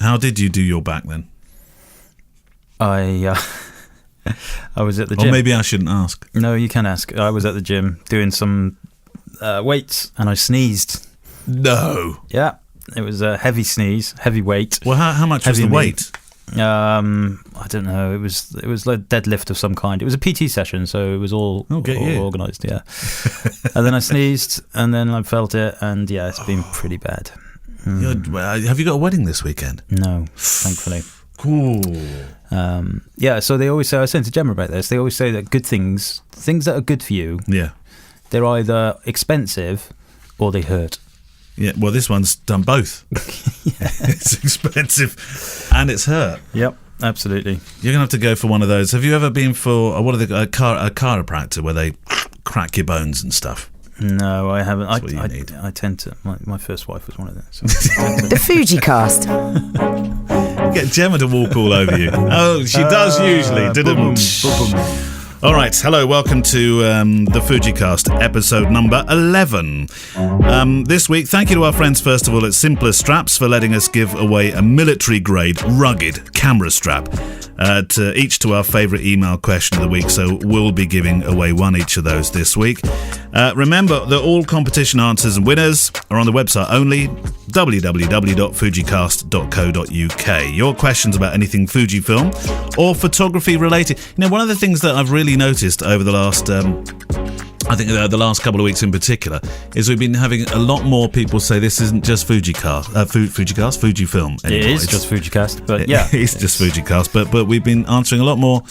How did you do your back then? I was at the gym. Or maybe I shouldn't ask. No, you can ask. I was at the gym doing some weights, and I sneezed. No. Yeah, it was a heavy sneeze, heavy weight. Well, how much was the weight? I don't know. It was like a deadlift of some kind. It was a PT session, so it was all organised. Yeah. And then I sneezed, and then I felt it, and yeah, it's been pretty bad. Have you got a wedding this weekend? No, thankfully. Cool. Yeah, so they always say, I was saying to Gemma about this, they always say that good things that are good for you, they're either expensive or they hurt. Yeah, well, this one's done both. It's expensive and it's hurt. Yep, absolutely. You're going to have to go for one of those. Have you ever been for a chiropractor where they crack your bones and stuff? No, I haven't. I tend to. My first wife was one of those. So The Fujicast. Get Gemma to walk all over you. Oh, she does usually. All right, hello, welcome to the Fujicast, episode number 11. This week, thank you to our friends, first of all, at Simpler Straps for letting us give away a military-grade, rugged camera strap to our favourite email question of the week, so we'll be giving away one each of those this week. Remember that all competition answers and winners are on the website only, www.fujicast.co.uk. Your questions about anything Fujifilm or photography related. You know, one of the things that I've really noticed over the last, the last couple of weeks in particular, is we've been having a lot more people say this isn't just Fujifilm anymore. it is just Fujicast, but yeah. It's just Fujicast, but we've been answering a lot more,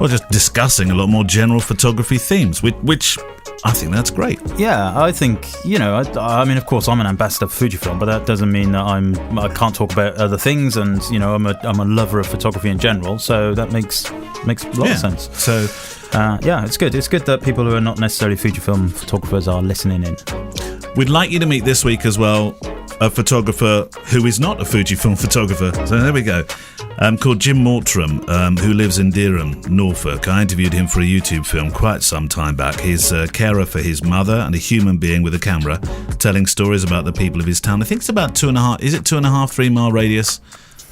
or just discussing a lot more general photography themes, which I think that's great. Yeah, I think, I mean, of course, I'm an ambassador for Fujifilm, but that doesn't mean that I can't talk about other things, and, I'm a lover of photography in general, so that makes a lot of sense. So, it's good. It's good that people who are not necessarily Fujifilm photographers are listening in. We'd like you to meet this week as well a photographer who is not a Fujifilm photographer. So there we go. Called Jim Mortram, who lives in Dereham, Norfolk. I interviewed him for a YouTube film quite some time back. He's a carer for his mother and a human being with a camera, telling stories about the people of his town. I think it's about 3 mile radius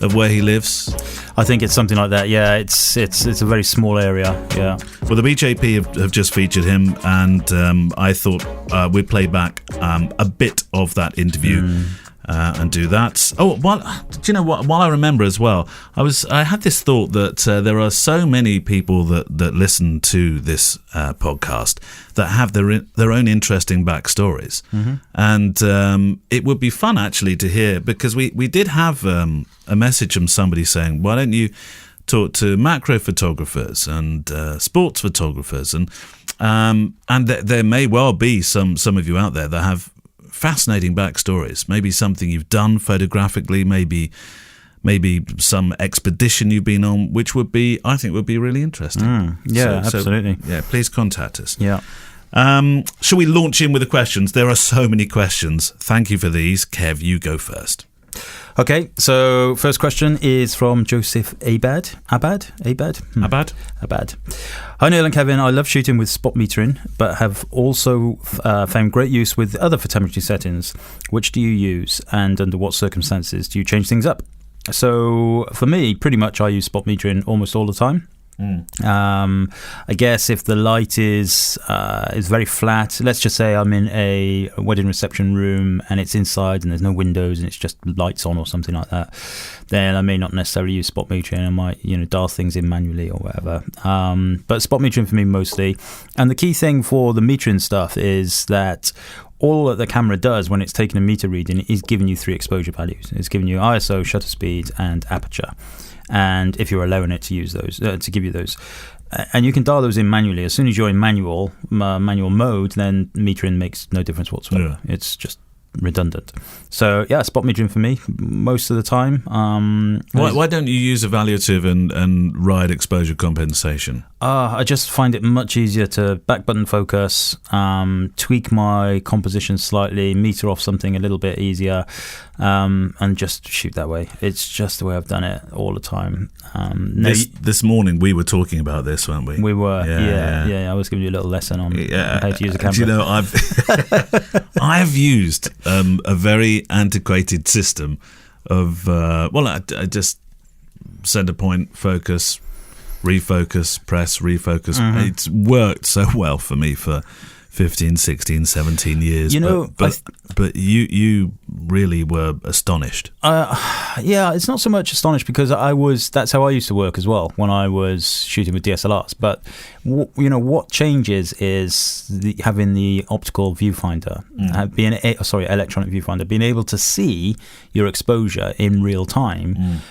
of where he lives? I think it's something like that. Yeah, it's a very small area. Yeah. Well, the BJP have just featured him, and I thought we'd play back a bit of that interview and do that. Oh, well, do you know what? While I remember as well, I had this thought that there are so many people that listen to this podcast that have their own interesting backstories, and it would be fun actually to hear, because we did have a message from somebody saying, why don't you talk to macro photographers and sports photographers, and there may well be some of you out there that have fascinating backstories, maybe something you've done photographically, maybe some expedition you've been on, which I think would be really interesting. Absolutely. Yeah, please contact us. Yeah. Shall we launch in with the questions? There are so many questions. Thank you for these. Kev, you go first. Okay, so first question is from Joseph Abad. Abad. Hi Neil and Kevin, I love shooting with spot metering, but have also found great use with other photometry settings. Which do you use, and under what circumstances do you change things up? So for me, pretty much I use spot metering almost all the time. I guess if the light is very flat, let's just say I'm in a wedding reception room and it's inside and there's no windows and it's just lights on or something like that, then I may not necessarily use spot metering. I might dial things in manually or whatever, but spot metering for me mostly. And the key thing for the metering stuff is that all that the camera does when it's taking a meter reading is giving you 3 exposure values. It's giving you ISO, shutter speed and aperture. And if you're allowing it to use those, to give you those, and you can dial those in manually. As soon as you're in manual mode, then metering makes no difference whatsoever. Yeah. It's just redundant. So yeah, spot metering for me most of the time. Why don't you use evaluative and ride exposure compensation? I just find it much easier to back button focus, tweak my composition slightly, meter off something a little bit easier, and just shoot that way. It's just the way I've done it all the time. This morning we were talking about this, weren't we? We were, yeah. I was giving you a little lesson on how to use a camera. Do you know, I've used a very antiquated system I just center point, focus, refocus, press, refocus. It's worked so well for me for 15, 16, 17 years. But you really were astonished. Yeah, it's not so much astonished because that's how I used to work as well when I was shooting with DSLRs. But what changes is having the optical viewfinder, electronic viewfinder, being able to see your exposure in real time.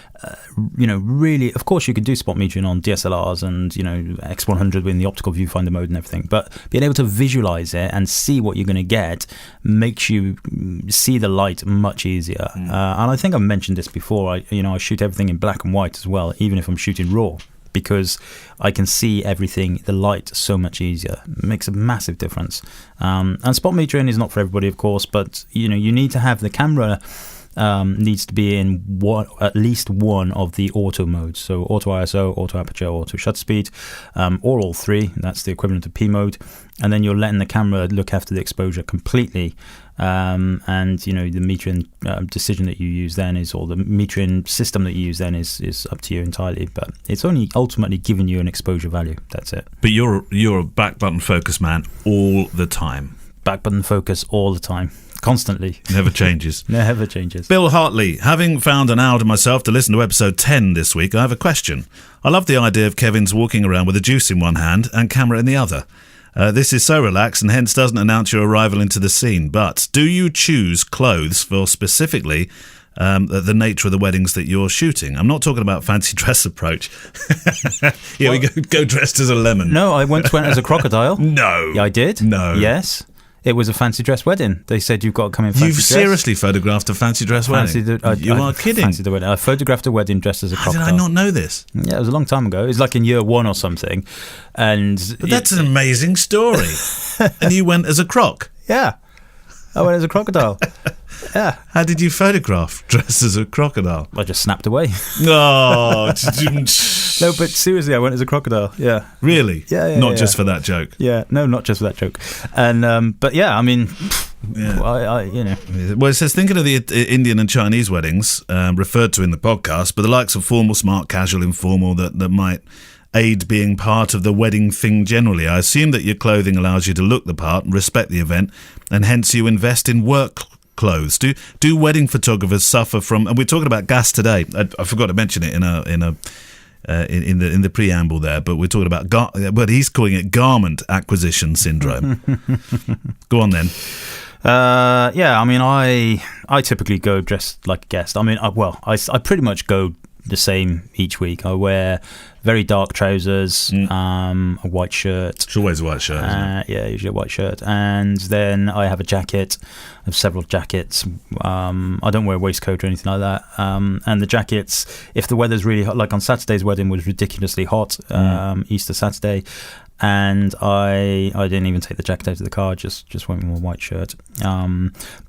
Really, of course, you can do spot metering on DSLRs and X100 in the optical viewfinder mode and everything, but being able to visualize it and see what you're going to get makes you see the light much easier. And I think I've mentioned this before. I shoot everything in black and white as well, even if I'm shooting raw, because I can see everything, the light, so much easier. It makes a massive difference. And spot metering is not for everybody, of course, but you need to have the camera. Needs to be in at least one of the auto modes. So auto ISO, auto aperture, auto shutter speed, or all three. That's the equivalent of P mode. And then you're letting the camera look after the exposure completely. And the metering decision that you use then or the metering system that you use then is up to you entirely. But it's only ultimately giving you an exposure value. That's it. But you're a back button focus man all the time. Back button focus all the time. Constantly. Never changes. Never changes. Bill Hartley, having found an hour to myself to listen to episode 10 this week, I have a question. I love the idea of Kevin's walking around with a juice in one hand and camera in the other. This is so relaxed and hence doesn't announce your arrival into the scene. But do you choose clothes for specifically the nature of the weddings that you're shooting? I'm not talking about fancy dress approach. We go dressed as a lemon. No, I once went as a crocodile. No. Yeah, I did. No. Yes. It was a fancy dress wedding. They said you've got to come in fancy dress. You've seriously photographed a fancy dress wedding? You are kidding. Fancied the wedding. I photographed a wedding dressed as a crocodile. How did I not know this? Yeah, it was a long time ago. It was like in year 1 or something. But that's an amazing story. And you went as a croc? Yeah. I went as a crocodile. Yeah. How did you photograph dressed as a crocodile? I just snapped away. Oh. No, but seriously, I went as a crocodile. Yeah. Really? Yeah. Not just for that joke. Yeah. No, not just for that joke. And but yeah, I mean, Well, it says thinking of the Indian and Chinese weddings referred to in the podcast, but the likes of formal, smart, casual, informal that might aid being part of the wedding thing generally. I assume that your clothing allows you to look the part and respect the event, and hence you invest in work clothes. Do wedding photographers suffer from? And we're talking about gas today. I forgot to mention it in the preamble there, but we're talking about but he's calling it garment acquisition syndrome. Go on then. I mean, I typically go dressed like a guest. I mean, I pretty much go the same each week. I wear very dark trousers, a white shirt. It's always a white shirt, isn't it? Yeah, usually a white shirt. And then I have a jacket. I have several jackets. I don't wear a waistcoat or anything like that. And the jackets, if the weather's really hot, like on Saturday's wedding was ridiculously hot, Easter Saturday, and I didn't even take the jacket out of the car, just went with a white shirt.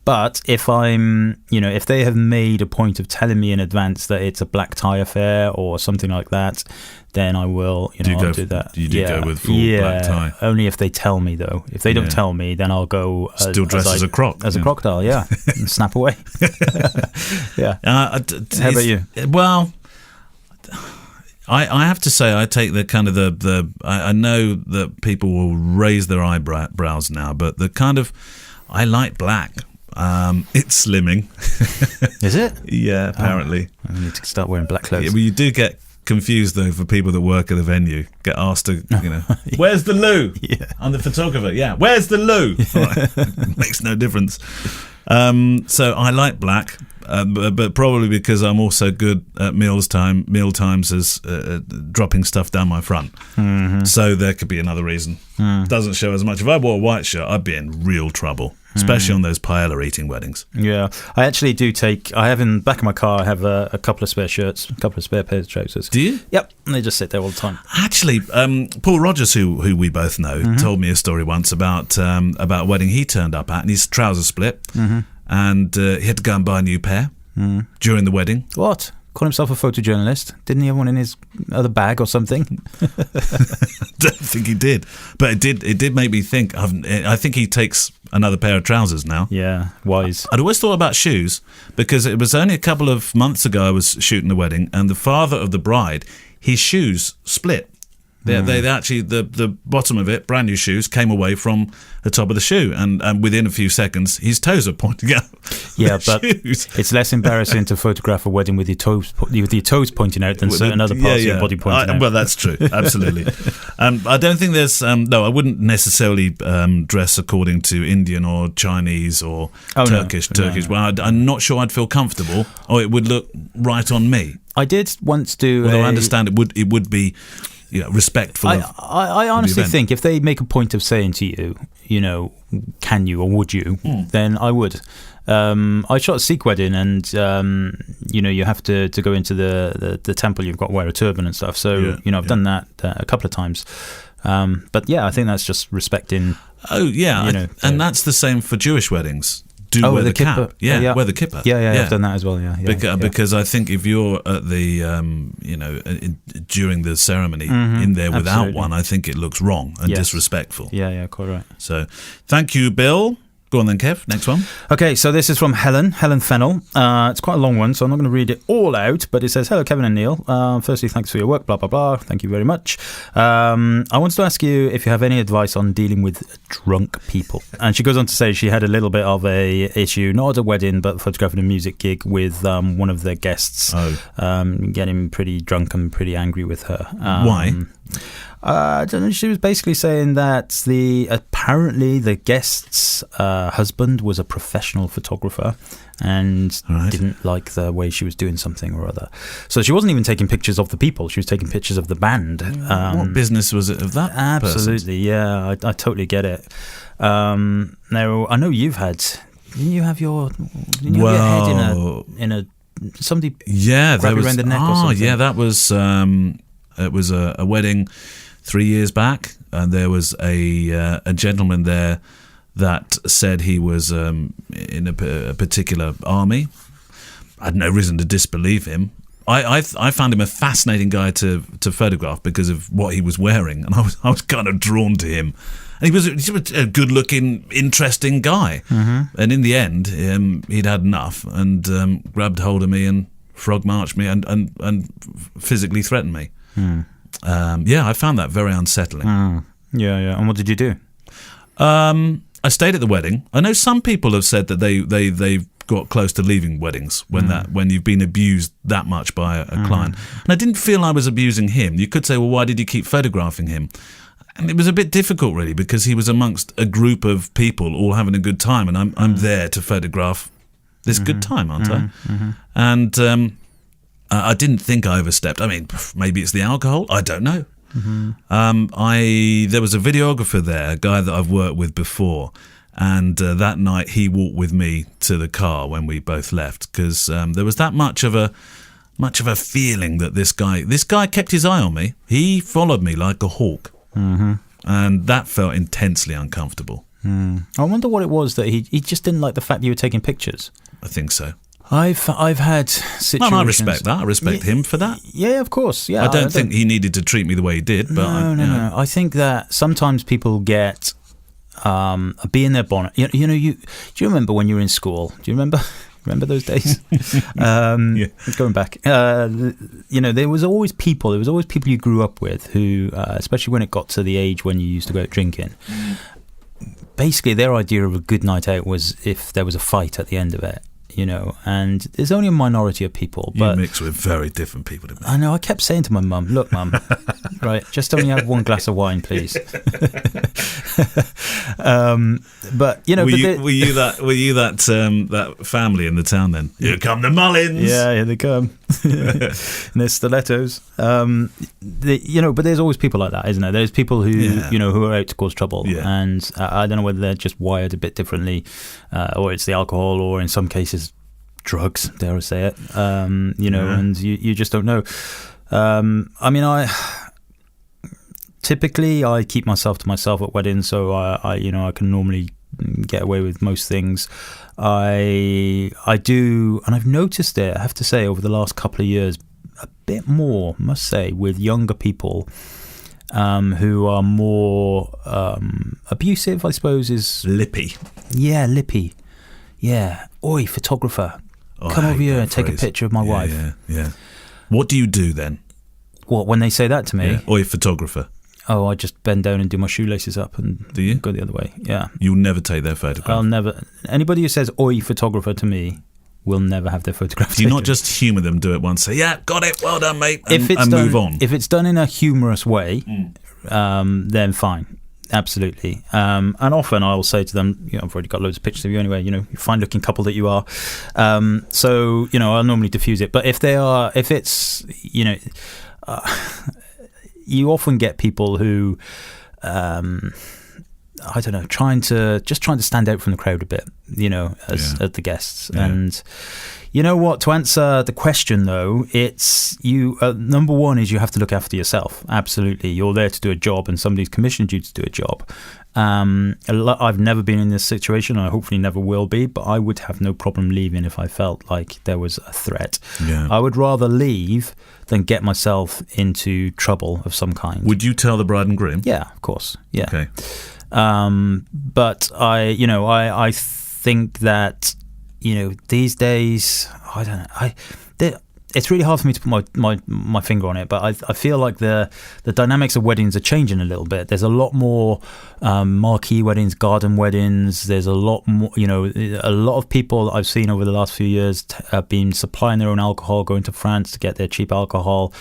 But if if they have made a point of telling me in advance that it's a black tie affair or something like that, then I will, I'll do that. You do go with full black tie? Only if they tell me, though. If they don't tell me, then I'll go still dressed as a croc. As a crocodile, yeah. And snap away. Yeah. How about you? Well, I have to say I take the kind of I know that people will raise their eyebrows now, but the kind of, I like black. It's slimming. Is it? Yeah, apparently. I need to start wearing black clothes. Yeah, well, you do get confused though for people that work at the venue. Get asked to, where's the loo? Yeah. I'm the photographer. Yeah, where's the loo? Right. Makes no difference. So I like black. But probably because I'm also good at meal times as dropping stuff down my front. Mm-hmm. So there could be another reason. Doesn't show as much. If I wore a white shirt, I'd be in real trouble, especially on those paella eating weddings. Yeah, I actually do I have in the back of my car, I have a couple of spare shirts, a couple of spare pairs of trousers. Do you? Yep, and they just sit there all the time. Actually, Paul Rogers, who we both know, told me a story once about a wedding he turned up at, and his trousers split. And he had to go and buy a new pair during the wedding. What? call himself a photojournalist? Didn't he have one in his other bag or something? Don't think he did, but it did make me think. I think he takes another pair of trousers now. Yeah, wise. I'd always thought about shoes, because it was only a couple of months ago I was shooting the wedding, and the father of the bride, his shoes split. They actually, the bottom of it, brand new shoes, came away from the top of the shoe, and within a few seconds, his toes are pointing out. Yeah, but it's less embarrassing to photograph a wedding with your toes pointing out than certain other parts of your body pointing out. Well, that's true, absolutely. I don't think there's no. I wouldn't necessarily dress according to Indian or Chinese or Turkish. No. Well, I'm not sure I'd feel comfortable, or it would look right on me. I did once do. Although I understand it would be. Respectful. I honestly think if they make a point of saying to you, can you or would you, then I would. I shot a Sikh wedding, and you have to go into the temple. You've got to wear a turban and stuff. So I've done that a couple of times. But yeah, I think that's just respecting. Oh yeah, and that's the same for Jewish weddings. Wear the cap. Wear the kippah. Yeah, I've done that as well. Because I think if you're at the during the ceremony in there without one, I think it looks wrong and disrespectful. Yeah, quite right. So, thank you, Bill. Go on then, Kev. Next one. Okay, so this is from Helen Fennell. It's quite a long one, so I'm not going to read it all out, but it says, "Hello, Kevin and Neil. Firstly, thanks for your work, blah, blah, blah. Thank you very much. I wanted to ask you if you have any advice on dealing with drunk people." And she goes on to say she had a little bit of a issue, not at a wedding, but photographing a music gig with one of their guests getting pretty drunk and pretty angry with her. Why? I don't know. She was basically saying that apparently the guest's husband was a professional photographer and didn't like the way she was doing something or other. So she wasn't even taking pictures of the people. She was taking pictures of the band. What business was it of that Absolutely, yeah. I totally get it. Now, I know you've had... Didn't you have your head in a somebody grab you around the neck or something? Yeah, that was... it was a wedding 3 years back, and there was a gentleman there that said he was in a particular army. I had no reason to disbelieve him. I found him a fascinating guy to photograph because of what he was wearing, and I was kind of drawn to him. And he was a good-looking, interesting guy. Mm-hmm. And in the end, he'd had enough and grabbed hold of me and frog-marched me and physically threatened me. I found that very unsettling. Yeah. And what did you do? I stayed at the wedding. I know some people have said that they've got close to leaving weddings when you've been abused that much by a client. And I didn't feel I was abusing him. You could say, well, why did you keep photographing him? And it was a bit difficult, really, because he was amongst a group of people all having a good time, and I'm there to photograph this good time, aren't I? Mm-hmm. And I didn't think I overstepped. I mean, maybe it's the alcohol. I don't know. Mm-hmm. There was a videographer there, a guy that I've worked with before, and that night he walked with me to the car when we both left, because there was that much of a feeling that this guy kept his eye on me. He followed me like a hawk, and that felt intensely uncomfortable. I wonder what it was that he just didn't like the fact that you were taking pictures. I think so. I've had situations... Well, I respect that. I respect him for that. Yeah, of course. Yeah, I don't think he needed to treat me the way he did. But No. I think that sometimes people get a bee in their bonnet. Do you remember when you were in school? Do you remember those days? Going back. There was always people you grew up with who, especially when it got to the age when you used to go out drinking, basically their idea of a good night out was if there was a fight at the end of it. And there's only a minority of people. But you mix with very different people. Didn't you? I know. I kept saying to my mum, "Look, Mum, right, just only have one glass of wine, please." But were you that family in the town then? Here come the Mullins. Yeah, here they come. And their stilettos. But there's always people like that, isn't there? There's people who who are out to cause trouble, and I don't know whether they're just wired a bit differently, or it's the alcohol, or in some cases drugs, dare I say it. And you just don't know. I typically keep myself to myself at weddings, so I can normally get away with most things. I do, and I've noticed it, I have to say, over the last couple of years, a bit more, must say, with younger people who are more abusive, I suppose, is... Lippy. Yeah, lippy. Yeah. Oi, photographer. Come over here and take a picture of my wife. Yeah. What do you do then? What, when they say that to me? Yeah. Oi, photographer. Oh, I just bend down and do my shoelaces up and do you? Go the other way. Yeah. You'll never take their photograph? I'll never... Anybody who says, oi, photographer to me will never have their photograph taken. Do you not just humour them, do it once, say, yeah, got it, well done, mate, and done, move on? If it's done in a humorous way, then fine. Absolutely. And often I'll say to them, I've already got loads of pictures of you anyway, you fine looking couple that you are. So, I'll normally diffuse it. But if it's, you often get people who, I don't know, trying to stand out from the crowd a bit, as the guests. Yeah. And you know what? To answer the question, though, it's you. Number one is you have to look after yourself. Absolutely, you're there to do a job, and somebody's commissioned you to do a job. I've never been in this situation, and I hopefully never will be. But I would have no problem leaving if I felt like there was a threat. Yeah. I would rather leave than get myself into trouble of some kind. Would you tell the bride and groom? Yeah, of course. Yeah. Okay. But I think that, these days, I don't know, it's really hard for me to put my finger on it, but I feel like the dynamics of weddings are changing a little bit. There's a lot more marquee weddings, garden weddings. There's a lot more, a lot of people that I've seen over the last few years have been supplying their own alcohol, going to France to get their cheap alcohol.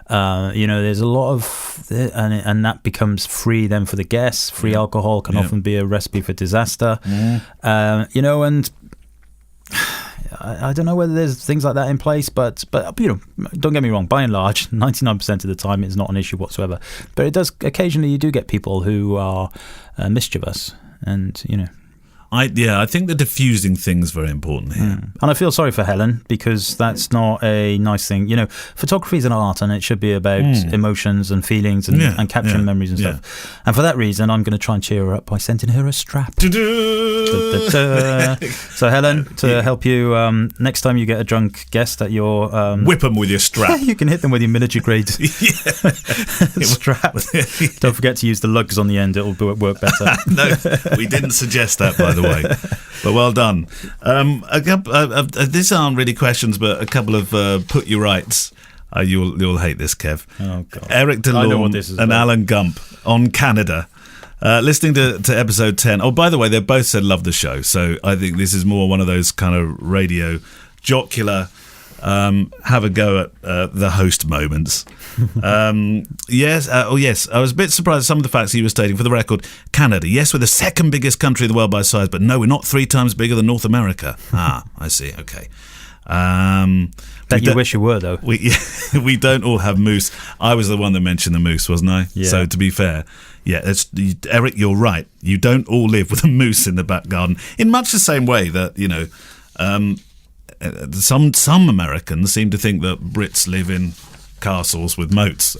There's a lot of, and that becomes free then for the guests. Free alcohol can often be a recipe for disaster. And I don't know whether there's things like that in place, but don't get me wrong. By and large, 99% of the time, it's not an issue whatsoever. But it does occasionally. You do get people who are mischievous, and I think the diffusing thing is very important here. And I feel sorry for Helen, because that's not a nice thing. Photography is an art, and it should be about emotions and feelings and capturing memories and stuff. And for that reason, I'm going to try and cheer her up by sending her a strap. So Helen, to help you, next time you get a drunk guest at your... whip them with your strap. You can hit them with your military grade strap. Don't forget to use the lugs on the end. It'll work better. No, we didn't suggest that, by the way, but well done. These aren't really questions, but a couple of put you rights. You'll hate this, Kev. Oh God. Eric DeLorme and Alan Gump on Canada. Listening to episode 10. Oh, by the way, they both said love the show, so I think this is more one of those kind of radio jocular have a go at the host moments. Yes, I was a bit surprised at some of the facts he was stating. For the record, Canada, yes, we're the second biggest country in the world by size, but no, we're not 3 times bigger than North America. I see, okay. That you wish you were, though. We don't all have moose. I was the one that mentioned the moose, wasn't I? Yeah. So to be fair, Eric, you're right. You don't all live with a moose in the back garden, in much the same way that, some Americans seem to think that Brits live in castles with moats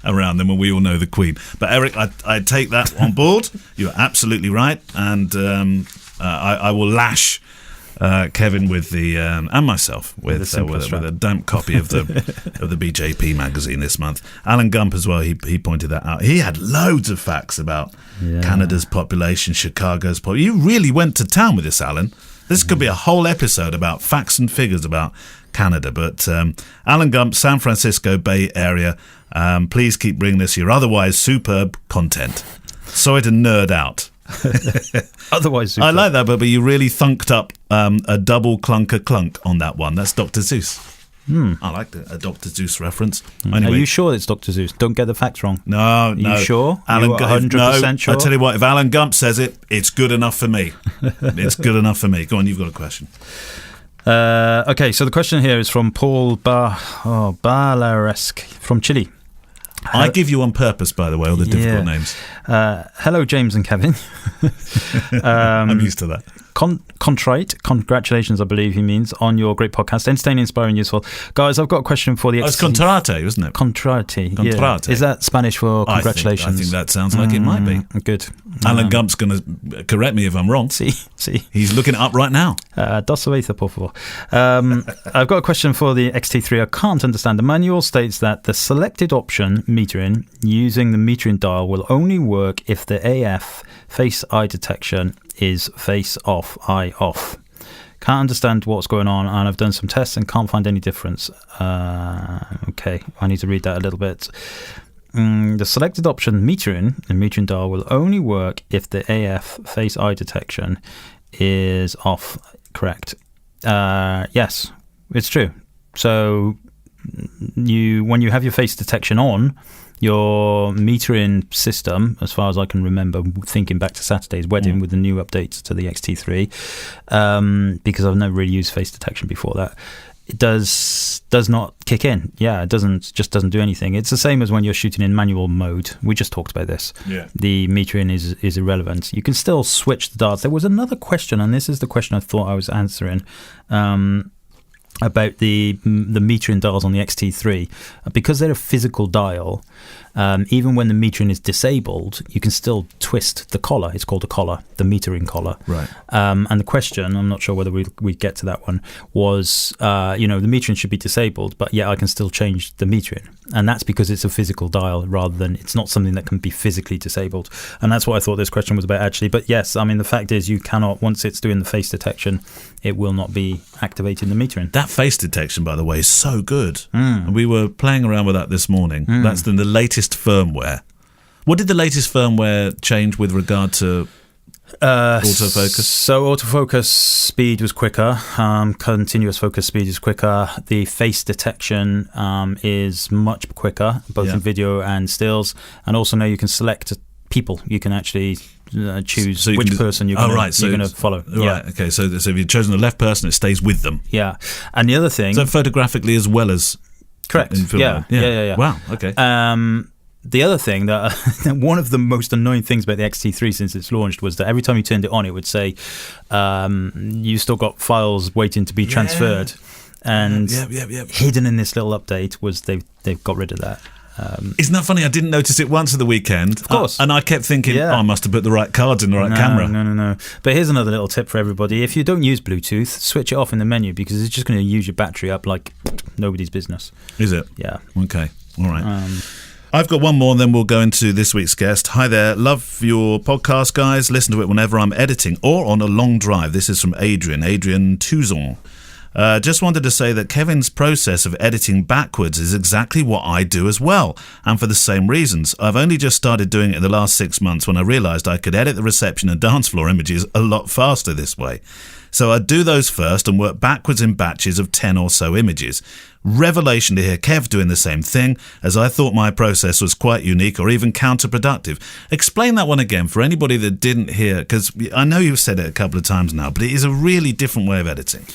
around them, and we all know the Queen. But Eric, I take that on board. You're absolutely right, and I will lash Kevin with the and myself with a damp copy of the BJP magazine this month. Alan Gump as well. He pointed that out. He had loads of facts about Canada's population, Chicago's population. You really went to town with this, Alan. This could be a whole episode about facts and figures about Canada. But Alan Gump, San Francisco Bay Area. Please keep bringing us your otherwise superb content. Sorry to nerd out. Otherwise super. I like that, but you really thunked up a double clunker clunk on that one. That's Dr. Seuss. I like a Dr. Seuss reference. Anyway. Are you sure it's Dr. Seuss? Don't get the facts wrong. No. Are you sure? Alan, 100% sure? I tell you what, if Alan Gump says it, it's good enough for me. It's good enough for me. Go on, you've got a question. Okay, so the question here is from Paul Balaresk from Chile. I give you on purpose, by the way, all the difficult names. Hello, James and Kevin. I'm used to that. Contrite. Congratulations, I believe he means, on your great podcast. Entertaining, inspiring, useful. Guys, I've got a question for the... It's contrate, wasn't it? Contrate. Contrate. Yeah. Is that Spanish for congratulations? I think that sounds like it might be. Good. Alan Gump's going to correct me if I'm wrong. See. He's looking it up right now. Dos suaveza, por favor. I've got a question for the XT3. I can't understand. The manual states that the selected option, metering, using the metering dial will only work if the AF face eye detection is face off, eye off. Can't understand what's going on, and I've done some tests and can't find any difference. Okay, I need to read that a little bit. The selected option, metering, the metering dial will only work if the AF face eye detection is off. Correct. Yes, it's true. So when you have your face detection on, your metering system, as far as I can remember, thinking back to Saturday's wedding with the new updates to the XT3, because I've never really used face detection before that, it does not kick in. Yeah, it just doesn't do anything. It's the same as when you're shooting in manual mode. We just talked about this. Yeah. The metering is irrelevant. You can still switch the dials. There was another question, and this is the question I thought I was answering, about the metering dials on the XT3. Because they're a physical dial, even when the metering is disabled, you can still twist the collar. It's called a collar, the metering collar. Right. And the question, I'm not sure whether we get to that one, was, the metering should be disabled, but yeah, I can still change the metering. And that's because it's a physical dial rather than, it's not something that can be physically disabled. And that's what I thought this question was about, actually. But yes, I mean, the fact is you cannot, once it's doing the face detection, it will not be activating the metering. That face detection, by the way, is so good. We were playing around with that this morning. That's the latest firmware. What did the latest firmware change with regard to autofocus? So autofocus speed was quicker. Continuous focus speed is quicker. The face detection is much quicker, both in video and stills. And also now you can select people. You can actually choose which person you're going to follow. Right, okay. So if you've chosen the left person, it stays with them. Yeah. And the other thing... So photographically as well as... Correct. In film mode. Yeah. Wow, okay. The other thing that one of the most annoying things about the XT3 since it's launched was that every time you turned it on, it would say you still got files waiting to be transferred. And hidden in this little update was they've got rid of that. Isn't that funny? I didn't notice it once at the weekend. Of course. And I kept thinking, I must have put the right cards in the right camera. No. But here's another little tip for everybody. If you don't use Bluetooth, switch it off in the menu because it's just going to use your battery up like nobody's business. Is it? Yeah. Okay. All right. I've got one more and then we'll go into this week's guest. Hi there. Love your podcast, guys. Listen to it whenever I'm editing or on a long drive. This is from Adrian Touzon. Just wanted to say that Kevin's process of editing backwards is exactly what I do as well, and for the same reasons. I've only just started doing it in the last 6 months when I realised I could edit the reception and dance floor images a lot faster this way. So I'd do those first and work backwards in batches of 10 or so images. Revelation to hear Kev doing the same thing, as I thought my process was quite unique or even counterproductive. Explain that one again for anybody that didn't hear, because I know you've said it a couple of times now, but it is a really different way of editing.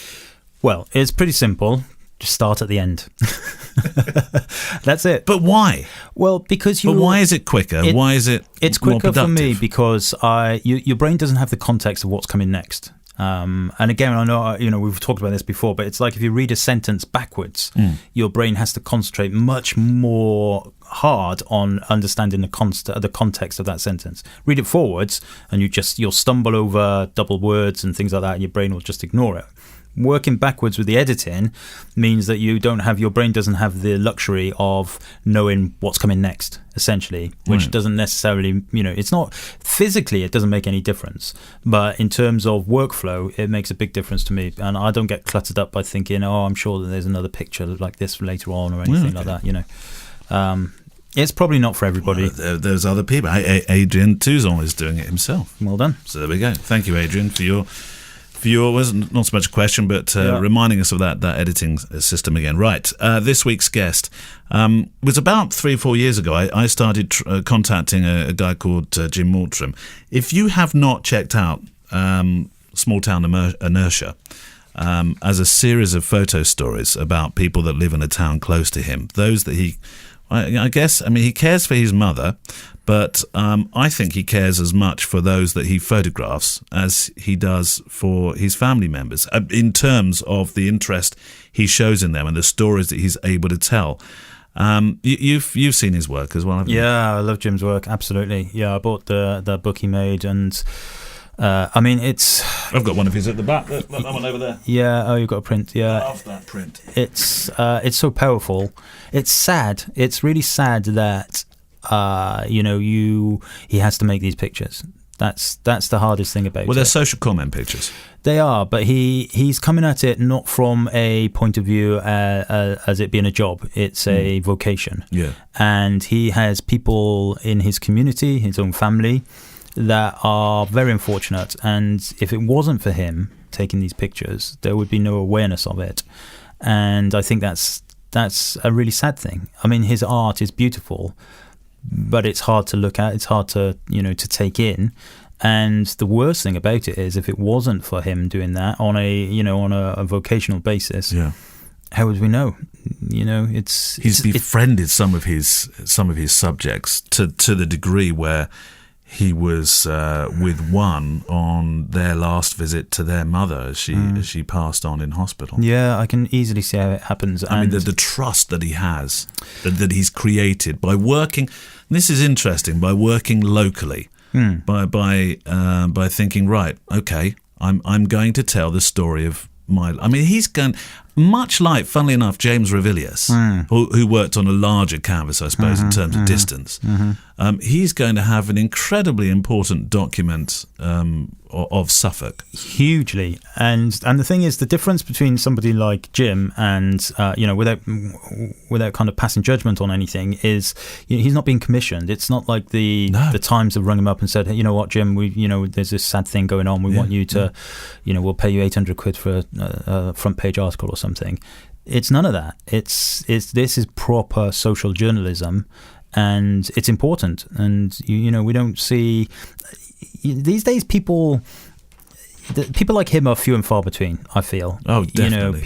Well, it's pretty simple. Just start at the end. That's it. But why? Well, because But why is it quicker? Why is it It's quicker for me because your brain doesn't have the context of what's coming next. And again, I know we've talked about this before, but it's like if you read a sentence backwards, your brain has to concentrate much more hard on understanding the context of that sentence. Read it forwards, and you'll stumble over double words and things like that, and your brain will just ignore it. Working backwards with the editing means that your brain doesn't have the luxury of knowing what's coming next, essentially, which doesn't necessarily, it's not physically, it doesn't make any difference. But in terms of workflow, it makes a big difference to me. And I don't get cluttered up by thinking, I'm sure that there's another picture like this later on or anything like that, It's probably not for everybody. Well, there's other people. Adrian Touzon is doing it himself. Well done. So there we go. Thank you, Adrian, for your wasn't not so much a question, but reminding us of that editing system again. Right. This week's guest was about 3 or 4 years ago. I started contacting a guy called Jim Mortram. If you have not checked out Small Town Inertia as a series of photo stories about people that live in a town close to him, those that he I guess, I mean, he cares for his mother, but I think he cares as much for those that he photographs as he does for his family members, in terms of the interest he shows in them and the stories that he's able to tell. You've seen his work as well, haven't you? Yeah, I love Jim's work, absolutely. Yeah, I bought the book he made, and I mean, it's... I've got one of his at the back, that one over there. Yeah, oh, you've got a print, yeah. I love that print. It's so powerful. It's sad. It's really sad that, he has to make these pictures. That's the hardest thing about it. Well, they're social comment pictures. They are, but he's coming at it not from a point of view as it being a job. It's a vocation. Yeah. And he has people in his community, his own family, that are very unfortunate. And if it wasn't for him taking these pictures, there would be no awareness of it. And I think that's a really sad thing. I mean, his art is beautiful, but it's hard to look at. It's hard to take in. And the worst thing about it is, if it wasn't for him doing that on a vocational basis, how would we know? He's befriended some of his subjects to the degree where he was with one on their last visit to their mother as she passed on in hospital. Yeah, I can easily see how it happens. I mean, the trust that he has, that he's created by working. This is interesting, by working locally. By thinking, right, okay, I'm going to tell the story of my... I mean, he's going... Much like, funnily enough, James Revilius, who worked on a larger canvas, I suppose, in terms of distance, he's going to have an incredibly important document of Suffolk. Hugely. And the thing is, the difference between somebody like Jim and, without kind of passing judgment on anything, is he's not being commissioned. It's not like the Times have rung him up and said, hey, you know what, Jim, there's this sad thing going on. We want you to, we'll pay you 800 quid for a front page article or something. It's none of that. This is proper social journalism, and it's important. And we don't see these days people like him are few and far between, I feel. Oh, definitely.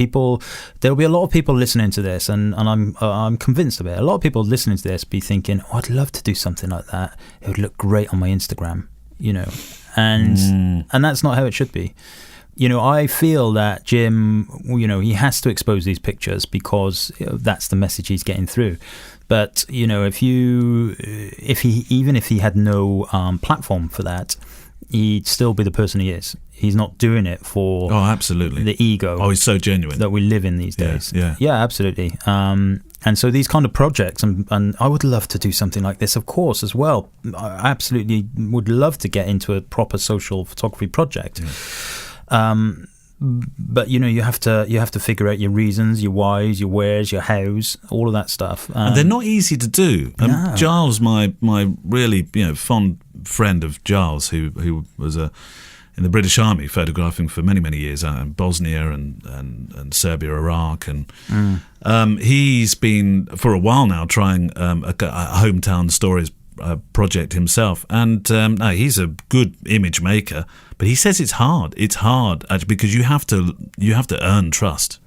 There'll be a lot of people listening to this, and I'm convinced of it. A lot of people listening to this be thinking, "Oh, I'd love to do something like that. It would look great on my Instagram," and that's not how it should be. I feel that Jim, he has to expose these pictures because that's the message he's getting through. But if he had no platform for that, he'd still be the person he is. He's not doing it for absolutely the ego. Oh, he's so genuine that we live in these days. Yeah, absolutely. And so these kind of projects, and I would love to do something like this, of course, as well. I absolutely would love to get into a proper social photography project. Yeah. But you have to figure out your reasons, your whys, your wheres, your hows, all of that stuff. And they're not easy to do. No. Giles, my really fond friend of Giles, who was in the British Army photographing for many years in Bosnia and Serbia, Iraq, and he's been for a while now trying a hometown stories project himself, and he's a good image maker. But he says it's hard. It's hard actually, because you have to earn trust.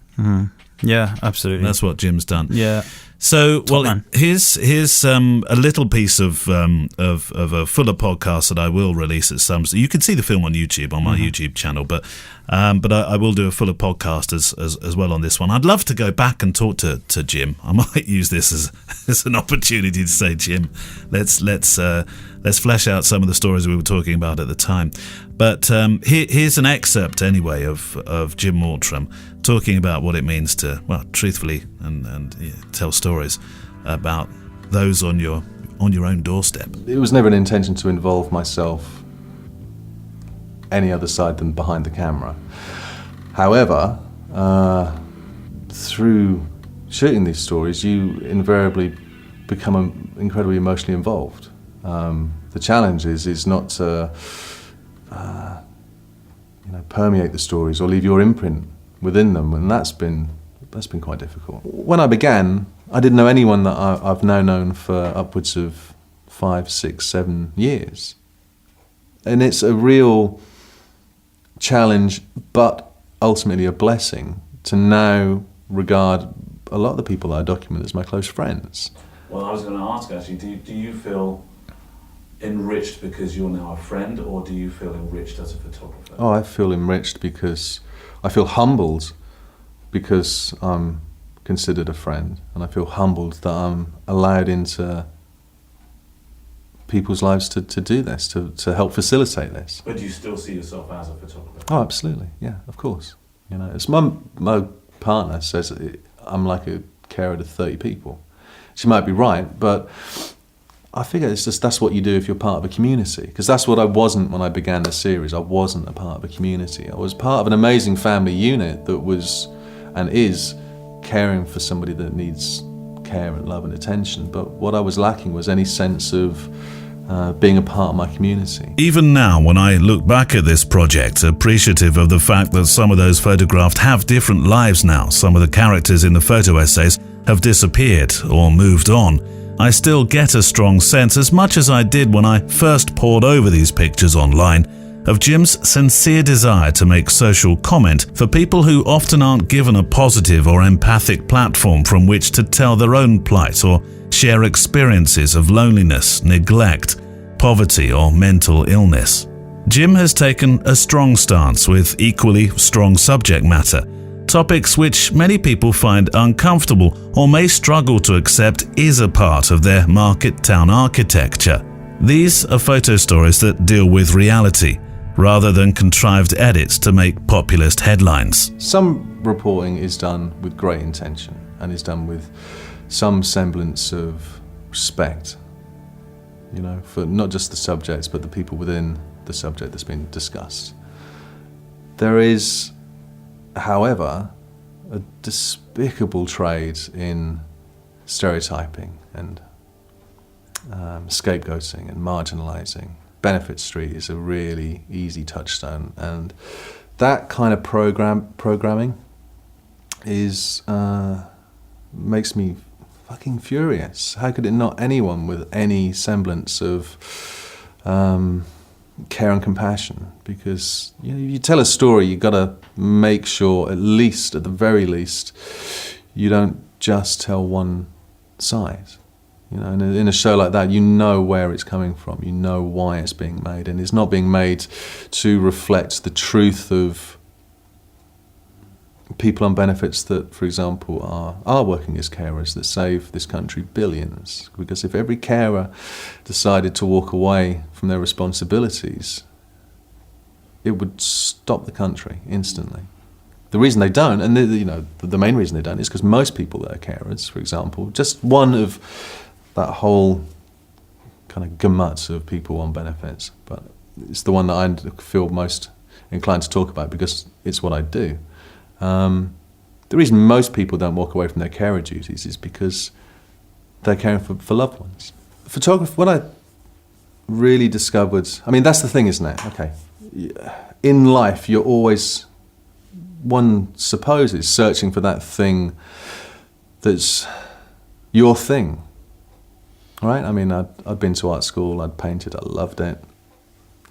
Yeah, absolutely. That's what Jim's done. Yeah. So, here's a little piece of a fuller podcast that I will release at some. So you can see the film on YouTube on my YouTube channel, but I will do a fuller podcast as well on this one. I'd love to go back and talk to Jim. I might use this as an opportunity to say, Jim, let's flesh out some of the stories we were talking about at the time. But here's an excerpt anyway of Jim Mortram talking about what it means to, truthfully and tell stories about those on your own doorstep. It was never an intention to involve myself any other side than behind the camera. However, through shooting these stories, you invariably become incredibly emotionally involved. The challenge is not to permeate the stories or leave your imprint within them, and that's been quite difficult. When I began, I didn't know anyone that I've now known for upwards of 5, 6, 7 years. And it's a real challenge, but ultimately a blessing, to now regard a lot of the people that I document as my close friends. Well, I was going to ask actually, do you feel enriched because you're now a friend, or do you feel enriched as a photographer? Oh, I feel enriched because I feel humbled because I'm considered a friend, and I feel humbled that I'm allowed into people's lives to do this, to help facilitate this. But do you still see yourself as a photographer? Oh, absolutely, yeah, of course. You know, it's my partner says I'm like a carer to 30 people. She might be right, but I figure it's just that's what you do if you're part of a community, because that's what I wasn't when I began the series. I wasn't a part of a community. I was part of an amazing family unit that was and is caring for somebody that needs care and love and attention, but what I was lacking was any sense of being a part of my community. Even now, when I look back at this project, appreciative of the fact that some of those photographed have different lives now, some of the characters in the photo essays have disappeared or moved on, I still get a strong sense, as much as I did when I first pored over these pictures online, of Jim's sincere desire to make social comment for people who often aren't given a positive or empathic platform from which to tell their own plight or share experiences of loneliness, neglect, poverty or mental illness. Jim has taken a strong stance with equally strong subject matter, topics which many people find uncomfortable or may struggle to accept is a part of their market town architecture. These are photo stories that deal with reality, rather than contrived edits to make populist headlines. Some reporting is done with great intention and is done with some semblance of respect, you know, for not just the subjects but the people within the subject that's been discussed. There is, however, a despicable trade in stereotyping and scapegoating and marginalising. Benefit Street is a really easy touchstone, and that kind of programming is makes me fucking furious. How could it not? Anyone with any semblance of care and compassion, because you know, you tell a story, you got to make sure, at the very least, you don't just tell one side. You know, and in a show like that, you know where it's coming from, you know why it's being made, and it's not being made to reflect the truth of people on benefits that, for example, are working as carers that save this country billions. Because if every carer decided to walk away from their responsibilities, it would stop the country instantly. The reason they don't, and the main reason they don't, is because most people that are carers, for example, just one of that whole kind of gamut of people on benefits, but it's the one that I feel most inclined to talk about because it's what I do. The reason most people don't walk away from their carer duties is because they're caring for loved ones. Photography, what I really discovered, I mean, that's the thing, isn't it? Okay, in life, you're always, one supposes, searching for that thing that's your thing. Right? I mean, I'd been to art school, I'd painted, I loved it.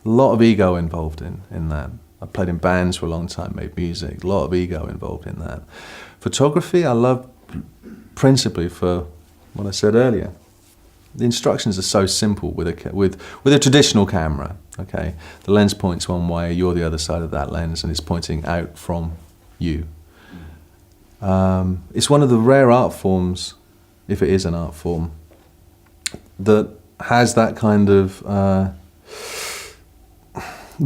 A lot of ego involved in that. I played in bands for a long time, made music, a lot of ego involved in that. Photography, I love principally for what I said earlier. The instructions are so simple with a traditional camera, okay? The lens points one way, you're the other side of that lens, and it's pointing out from you. It's one of the rare art forms, if it is an art form, that has that kind of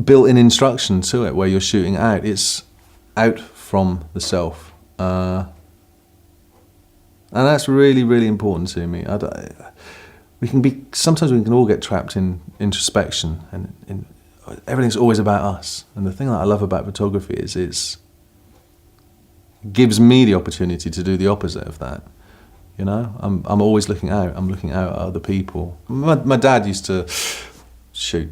built-in instruction to it, where you're shooting out. It's out from the self, and that's really, really important to me. Sometimes we can all get trapped in introspection, and everything's always about us. And the thing that I love about photography is it gives me the opportunity to do the opposite of that. You know, I'm always looking out. I'm looking out at other people. My dad used to shoot.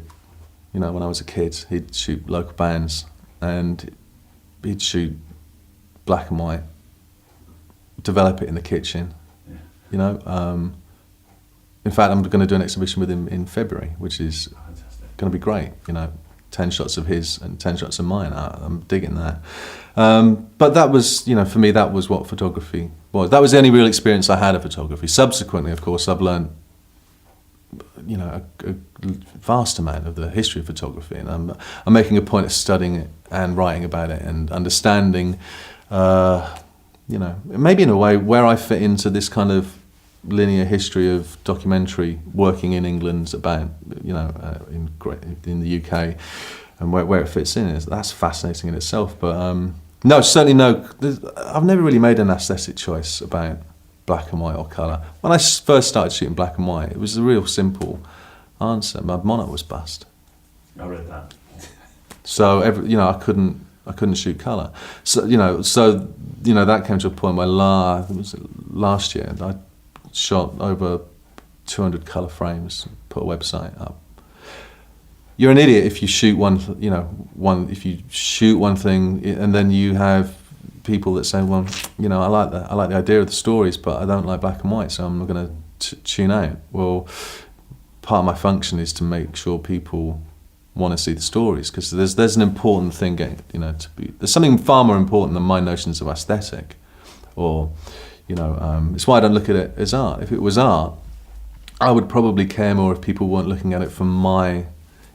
You know, when I was a kid, he'd shoot local bands, and he'd shoot black and white, develop it in the kitchen. Yeah. You know, in fact, I'm going to do an exhibition with him in February, which is going to be great. You know, 10 shots of his and 10 shots of mine. I'm digging that. But that was, for me, that was what photography was. That was the only real experience I had of photography. Subsequently, of course, I've learned, a vast amount of the history of photography, and I'm making a point of studying it and writing about it and understanding, maybe in a way where I fit into this kind of linear history of documentary working in England about, in the UK, and where it fits in. That's fascinating in itself. But no, certainly no. I've never really made an aesthetic choice about black and white or colour. When I first started shooting black and white, it was a real simple answer. My mono was bust. I read that. So I couldn't shoot colour. So that came to a point where last year I shot over 200 colour frames, put a website up. You're an idiot if you shoot if you shoot one thing and then you have people that say, well, I like the idea of the stories, but I don't like black and white, so I'm not going to tune out. Well, part of my function is to make sure people want to see the stories, because there's an important thing there's something far more important than my notions of aesthetic, or it's why I don't look at it as art. If it was art, I would probably care more if people weren't looking at it from my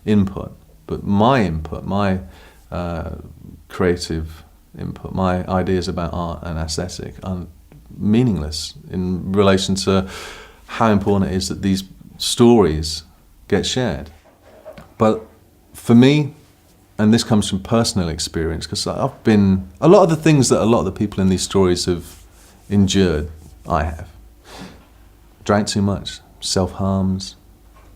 input. But my input, my creative input, my ideas about art and aesthetic are meaningless in relation to how important it is that these stories get shared. But for me, and this comes from personal experience, because I've been, a lot of the things that a lot of the people in these stories have endured, I have. Drank too much, self-harms,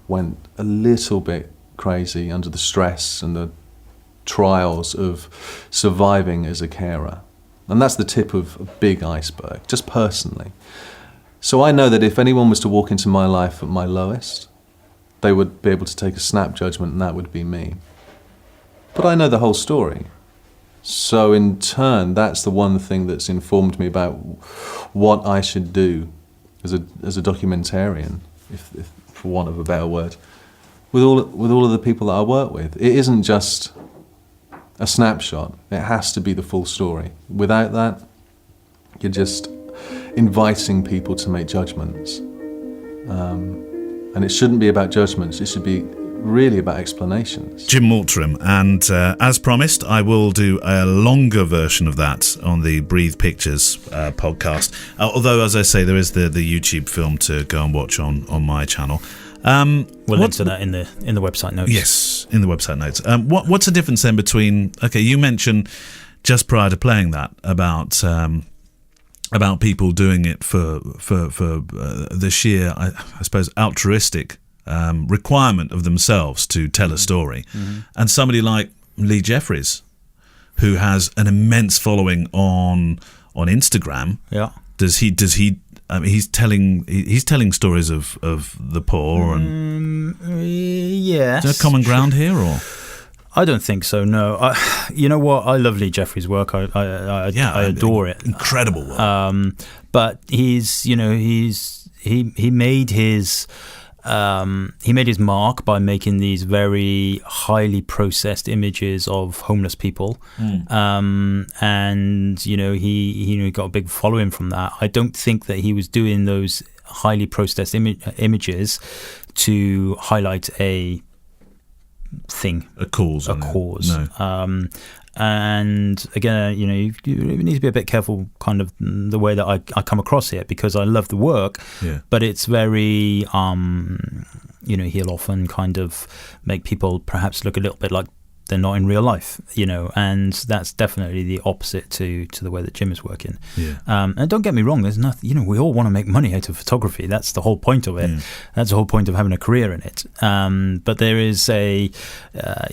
went a little bit crazy under the stress and the trials of surviving as a carer. And that's the tip of a big iceberg, just personally. So I know that if anyone was to walk into my life at my lowest, they would be able to take a snap judgment, and that would be me. But I know the whole story. So in turn, that's the one thing that's informed me about what I should do as a documentarian, if for want of a better word, with all of the people that I work with. It isn't just a snapshot. It has to be the full story. Without that, you're just inviting people to make judgments. And it shouldn't be about judgments. It should be really about explanations. Jim Mortram, and as promised, I will do a longer version of that on the Breathe Pictures podcast. Although, as I say, there is the YouTube film to go and watch on my channel. We'll link to that in the website notes. Yes, in the website notes. What's the difference then between? Okay, you mentioned just prior to playing that about people doing it for the sheer, I suppose, altruistic requirement of themselves to tell a story, and somebody like Lee Jeffries, who has an immense following on Instagram. Yeah. Does he? I mean, he's telling stories of the poor and. Yes. Is there common ground here, or? I don't think so. No, you know what? I love Lee Jeffries' work. I adore it. Incredible work. But he made his mark by making these very highly processed images of homeless people, and he got a big following from that. I don't think that he was doing those highly processed images to highlight a thing, a cause. No. And again, you need to be a bit careful, kind of the way that I come across it, because I love the work, but it's very, he'll often kind of make people perhaps look a little bit like they're not in real life, and that's definitely the opposite to the way that Jim is working. Yeah. And don't get me wrong, there's nothing, we all want to make money out of photography. That's the whole point of it. Yeah. That's the whole point of having a career in it. But there is I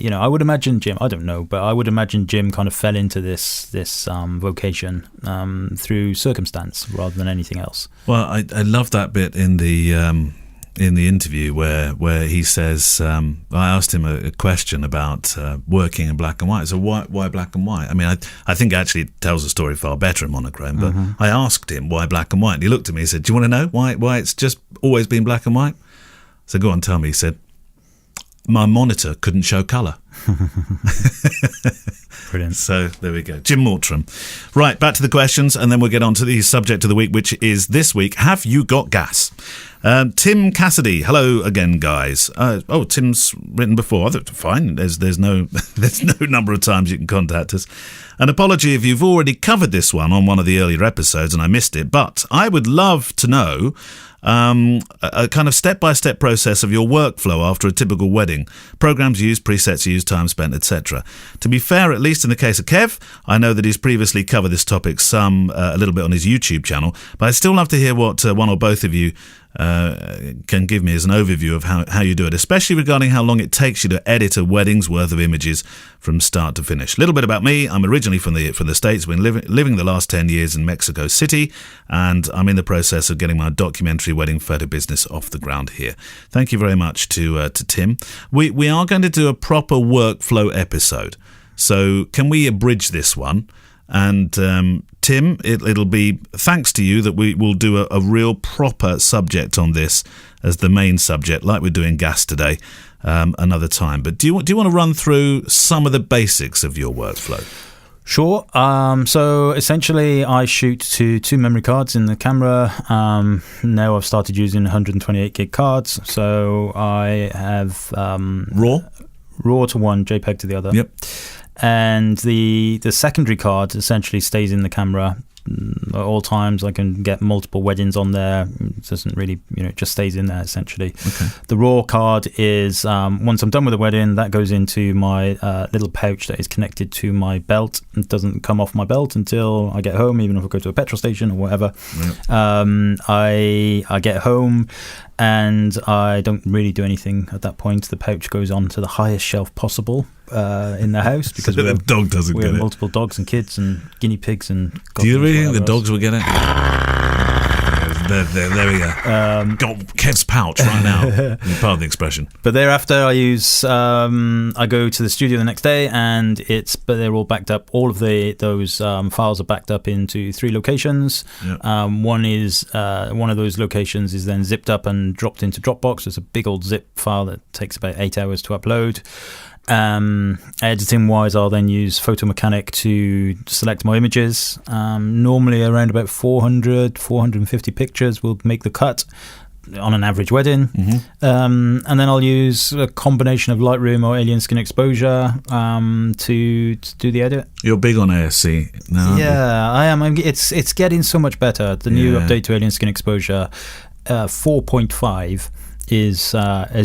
would imagine Jim, I don't know, but I would imagine Jim kind of fell into this vocation through circumstance rather than anything else. Well, I love that bit in the interview where he says, I asked him a question about working in black and white. So why black and white? I mean, I think actually it tells the story far better in monochrome, but I asked him why black and white, and he looked at me and said, do you want to know why it's just always been black and white? So go on, tell me. He said, my monitor couldn't show colour. Brilliant. So there we go. Jim Mortram. Right, back to the questions, and then we'll get on to the subject of the week, which is this week, have you got gas? Tim Cassidy, hello again, guys. Tim's written before. Fine, there's no there's no number of times you can contact us. An apology if you've already covered this one on one of the earlier episodes and I missed it, but I would love to know a kind of step-by-step process of your workflow after a typical wedding. Programs used, presets used, time spent, etc. To be fair, at least in the case of Kev, I know that he's previously covered this topic a little bit on his YouTube channel, but I'd still love to hear what one or both of you can give me as an overview of how you do it, especially regarding how long it takes you to edit a wedding's worth of images from start to finish. A little bit about me. I'm originally from the States. Been living the last 10 years in Mexico City, and I'm in the process of getting my documentary wedding photo business off the ground here. Thank you very much to Tim. We are going to do a proper workflow episode, so can we abridge this one? And Tim, it'll be thanks to you that we will do a real proper subject on this as the main subject, like we're doing gas today, another time. But do you want to run through some of the basics of your workflow? Sure. So essentially, I shoot to 2 memory cards in the camera. Now I've started using 128 gig cards. So I have RAW to one, JPEG to the other. Yep. And the secondary card essentially stays in the camera at all times. I can get multiple weddings on there. It doesn't really, it just stays in there essentially. Okay. The RAW card is, once I'm done with the wedding, that goes into my little pouch that is connected to my belt. It doesn't come off my belt until I get home, even if I go to a petrol station or whatever. Yep. I get home and I don't really do anything at that point. The pouch goes on to the highest shelf possible in the house because the dog doesn't we get have it. multiple dogs and kids and guinea pigs and. Do you really think the else. dogs will get it? There we go. Got Kev's pouch right now. Part of the expression. But thereafter, I use. I go to the studio the next day, and but they're all backed up. All of those files are backed up into 3 locations. Yep. One of those locations is then zipped up and dropped into Dropbox. It's a big old zip file that takes about 8 hours to upload. Editing wise, I'll then use Photo Mechanic to select my images. Normally around about 450 pictures will make the cut on an average wedding. Mm-hmm. And then I'll use a combination of Lightroom or alien skin exposure to do the edit. You're big on ASC now. Yeah, I am. It's getting so much better. The new update to alien skin exposure 4.5 is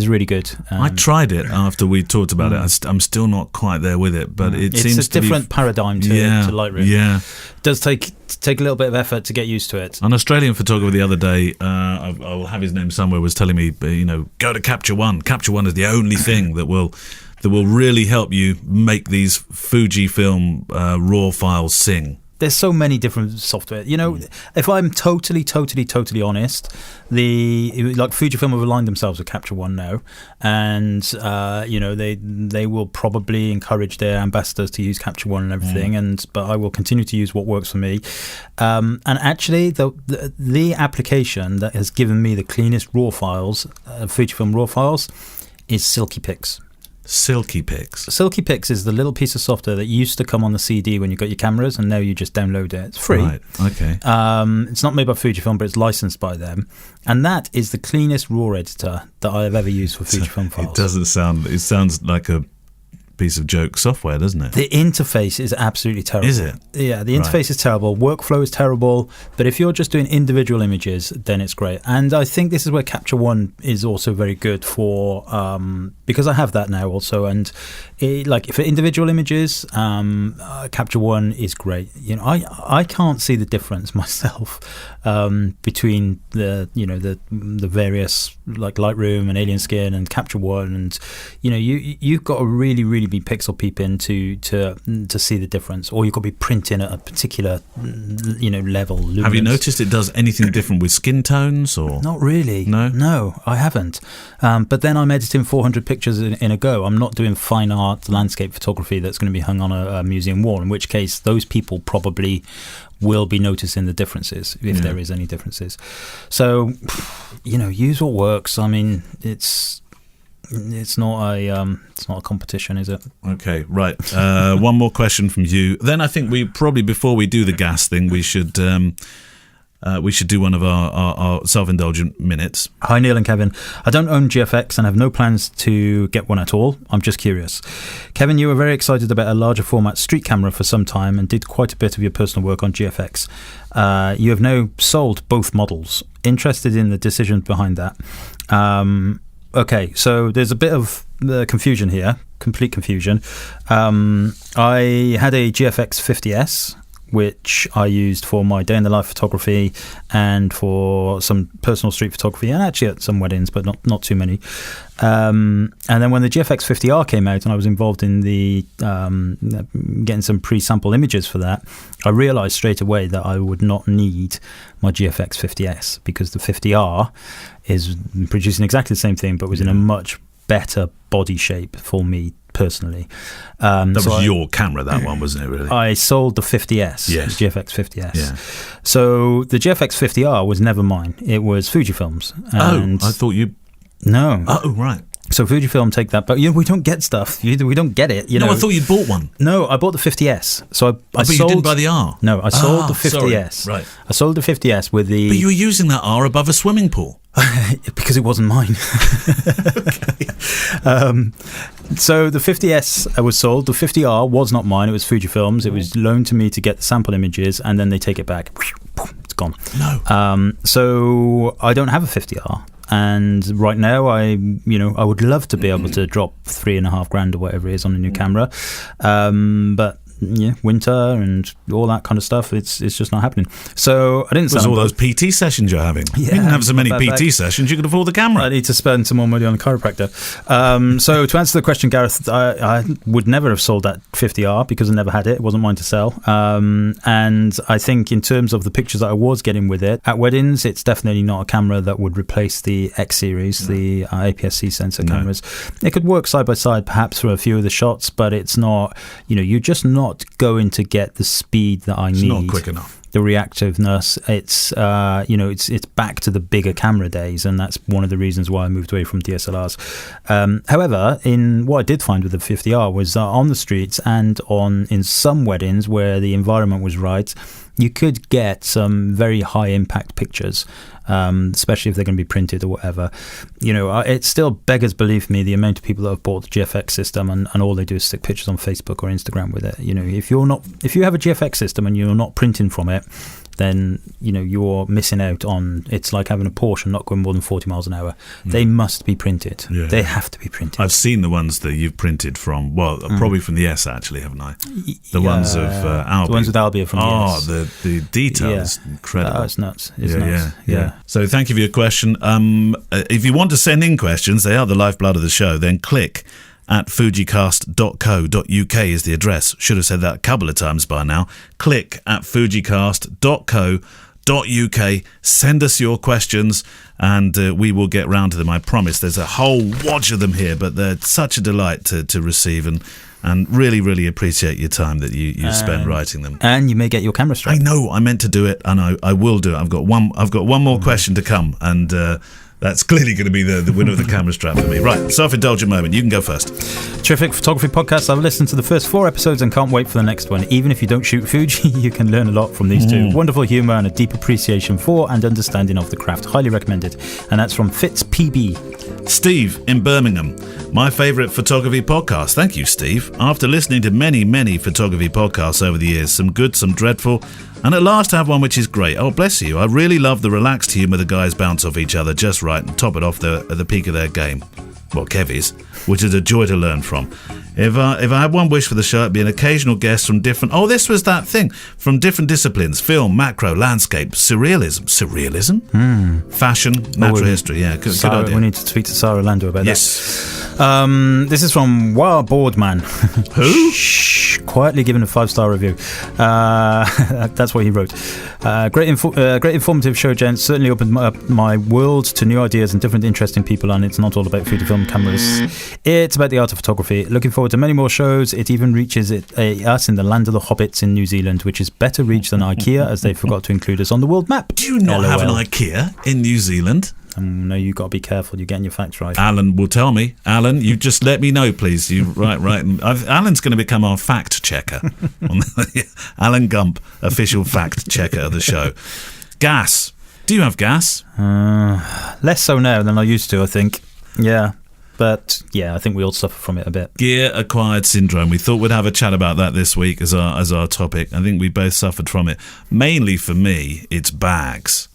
really good. I tried it after we talked about it. I'm still not quite there with it, but it seems it's a different paradigm to Lightroom. Yeah, it does take a little bit of effort to get used to it. An Australian photographer the other day, I will have his name somewhere, was telling me, go to Capture One. Capture One is the only thing that will really help you make these Fujifilm RAW files sing. There's so many different software. If I'm totally honest, like Fujifilm have aligned themselves with Capture One now, and they will probably encourage their ambassadors to use Capture One and everything. But I will continue to use what works for me. And actually, the application that has given me the cleanest RAW files, Fujifilm RAW files, is Silky Pics. Silky Pics. Silky Pics is the little piece of software that used to come on the CD when you got your cameras, and now you just download it. It's free. Right, okay. It's not made by Fujifilm, but it's licensed by them. And that is the cleanest RAW editor that I have ever used for Fujifilm files. It sounds like a piece of joke software, doesn't it? The interface is absolutely terrible. Is it? Yeah, the interface is terrible. Workflow is terrible. But if you're just doing individual images, then it's great. And I think this is where Capture One is also very good for, because I have that now also. And for individual images, Capture One is great. I can't see the difference myself between the various like Lightroom and Alien Skin and Capture One, and you've got to really be pixel peeping to see the difference, or you've got to be printing at a particular level. Luminance. Have you noticed it does anything different with skin tones or not really? No, I haven't. But then I'm editing 400 pictures in a go. I'm not doing fine art landscape photography that's going to be hung on a museum wall, in which case those people probably will be noticing the differences, if there is any differences. So use what works. I mean, it's It's not a competition, is it? Okay, right. One more question from you. Then I think we probably, before we do the gas thing, we should do one of our self-indulgent minutes. Hi, Neil and Kevin. I don't own GFX and have no plans to get one at all. I'm just curious. Kevin, you were very excited about a larger format street camera for some time and did quite a bit of your personal work on GFX. You have now sold both models. Interested in the decision behind that. Okay, so there's a bit of confusion here, complete confusion. I had a GFX 50S, which I used for my day-in-the-life photography and for some personal street photography, and actually at some weddings, but not too many. And then when the GFX 50R came out and I was involved in the getting some pre-sample images for that, I realised straight away that I would not need my GFX 50S, because the 50R is producing exactly the same thing, but was in a much better body shape for me personally. That was your camera, that one, wasn't it, really? I sold the 50S, yes. the GFX 50S. Yeah. So the GFX 50R was never mine. It was Fujifilm's. And I thought you... No. Oh, right. So Fujifilm take that, but we don't get stuff. We don't get it. I thought you bought one. No, I bought the 50S. So I but sold, you didn't buy the R? No, I sold the 50S. Sorry. Right. I sold the 50S with the... But you were using that R above a swimming pool. Because it wasn't mine. So the 50S was sold. The 50R was not mine. It was Fujifilm's. It was loaned to me to get the sample images, and then they take it back. It's gone. No. So I don't have a 50R. And right now, I would love to be able to drop $3,500 or whatever it is on a new camera, but winter and all that kind of stuff, it's just not happening. So I didn't. It was all those PT sessions you're having. Yeah, you didn't have so many PT sessions. You could afford the camera. I need to spend some more money on a chiropractor. So to answer the question, Gareth, I would never have sold that 50R because I never had it. It wasn't mine to sell. And I think in terms of the pictures that I was getting with it at weddings, it's definitely not a camera that would replace the X series, the APS-C sensor cameras. It could work side by side, perhaps for a few of the shots, but it's not. You're just not going to get the speed that I need. It's not quick enough. The reactiveness, it's back to the bigger camera days, and that's one of the reasons why I moved away from DSLRs. However, in what I did find with the 50R was on the streets and in some weddings where the environment was right, you could get some very high impact pictures, especially if they're going to be printed or whatever. It still beggars belief me the amount of people that have bought the GFX system and all they do is stick pictures on Facebook or Instagram with it. If you have a GFX system and you're not printing from it, then you're missing out on. It's like having a Porsche and not going more than 40 miles an hour. They must be printed. Yeah. They have to be printed. I've seen the ones that you've printed from. Well, probably from the S, actually, haven't I? The ones of Albi. The ones with Albi are from the S. The detail is incredible. It's nuts. It's nuts. Yeah. So thank you for your question. If you want to send in questions, they are the lifeblood of the show. Then click at fujicast.co.uk is the address. Should have said that a couple of times by now. Click at fujicast.co.uk. Send us your questions and we will get round to them, I promise. There's a whole watch of them here, but they're such a delight to receive and really, really appreciate your time that you spend writing them. And you may get your camera strap. I know, I meant to do it and I will do it. I've got one more question to come, and that's clearly going to be the winner of the camera strap for me. Right, self-indulgent moment. You can go first. Terrific photography podcast. I've listened to the first 4 episodes and can't wait for the next one. Even if you don't shoot Fuji, you can learn a lot from these two. Wonderful humour and a deep appreciation for and understanding of the craft. Highly recommended. And that's from Fitz PB. Steve in Birmingham. My favourite photography podcast. Thank you, Steve. After listening to many, many photography podcasts over the years, some good, some dreadful, and at last I have one which is great. Oh, bless you. I really love the relaxed humour the guys bounce off each other just right and top it off at the peak of their game. Well, Kev is, which is a joy to learn from. If I had one wish for the show, it'd be an occasional guest from different... Oh, this was that thing. From different disciplines. Film, macro, landscape, surrealism. Surrealism? Fashion, natural history. Yeah, good idea. We need to speak to Sarah Lando about that. This is from Wild Boardman. Who? Quietly given a 5-star review. That's what he wrote. Great informative show, gents. Certainly opened up my world to new ideas and different interesting people, and it's not all about Fujifilm cameras. It's about the art of photography. Looking forward to many more shows. It even reaches us in the land of the hobbits in New Zealand, which is better reach than IKEA, as they forgot to include us on the world map. Do you not have an IKEA in New Zealand? No, you've got to be careful. You're getting your facts right. Alan will tell me. Alan, you just let me know, please. Right. Alan's going to become our fact checker. Alan Gump, official fact checker of the show. Gas. Do you have gas? Less so now than I used to, I think. Yeah. But yeah, I think we all suffer from it a bit. Gear acquired syndrome. We thought we'd have a chat about that this week as our topic. I think we both suffered from it. Mainly for me, it's bags.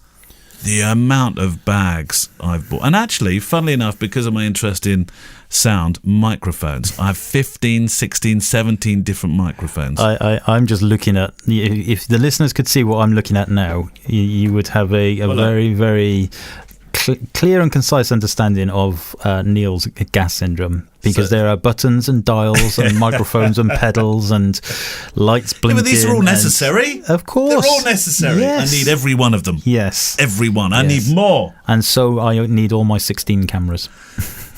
The amount of bags I've bought. And actually, funnily enough, because of my interest in sound, microphones. I have 15, 16, 17 different microphones. I'm just looking at... If the listeners could see what I'm looking at now, you would have a very, very clear and concise understanding of Neil's gas syndrome. Because there are buttons and dials and microphones and pedals and lights blinking. Yeah, but these are all necessary. Of course. They're all necessary. Yes. I need every one of them. Yes. Every one. I need more. And so I need all my 16 cameras.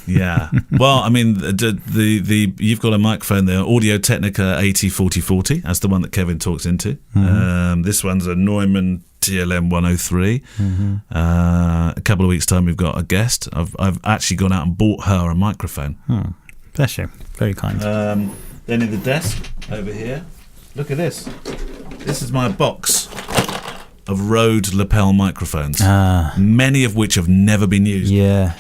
Yeah. Well, I mean, the you've got a microphone there, Audio Technica 804040. That's the one that Kevin talks into. Mm-hmm. This one's a Neumann TLM 103. Mm-hmm. A couple of weeks' time, we've got a guest. I've actually gone out and bought her a microphone. Bless you. Very kind. Then in the desk over here, look at this. This is my box of Rode lapel microphones, many of which have never been used. Yeah.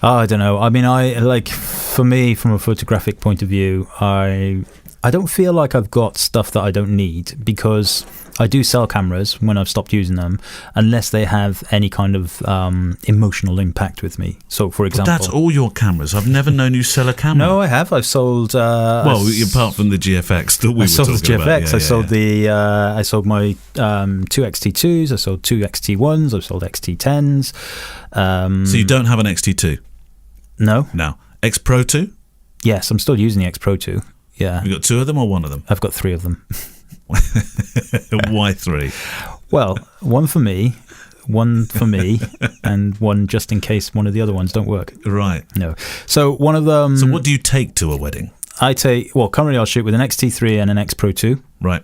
I don't know. I mean, for me, from a photographic point of view, I don't feel like I've got stuff that I don't need, because I do sell cameras when I've stopped using them, unless they have any kind of emotional impact with me. So, for example... But that's all your cameras. I've never known you sell a camera. No, I have. I've sold... apart from the GFX that we were talking about. I sold my 2 XT2s, I sold 2 XT1s, I've sold XT10s. So you don't have an XT2? No. No. X Pro 2? Yes, I'm still using the X Pro 2. Yeah. Have you got 2 of them or 1 of them? I've got 3 of them. Why 3? Well, one for me, and one just in case one of the other ones don't work. Right. No. So one of them... So what do you take to a wedding? Currently I'll shoot with an XT3 and an X Pro 2. Right.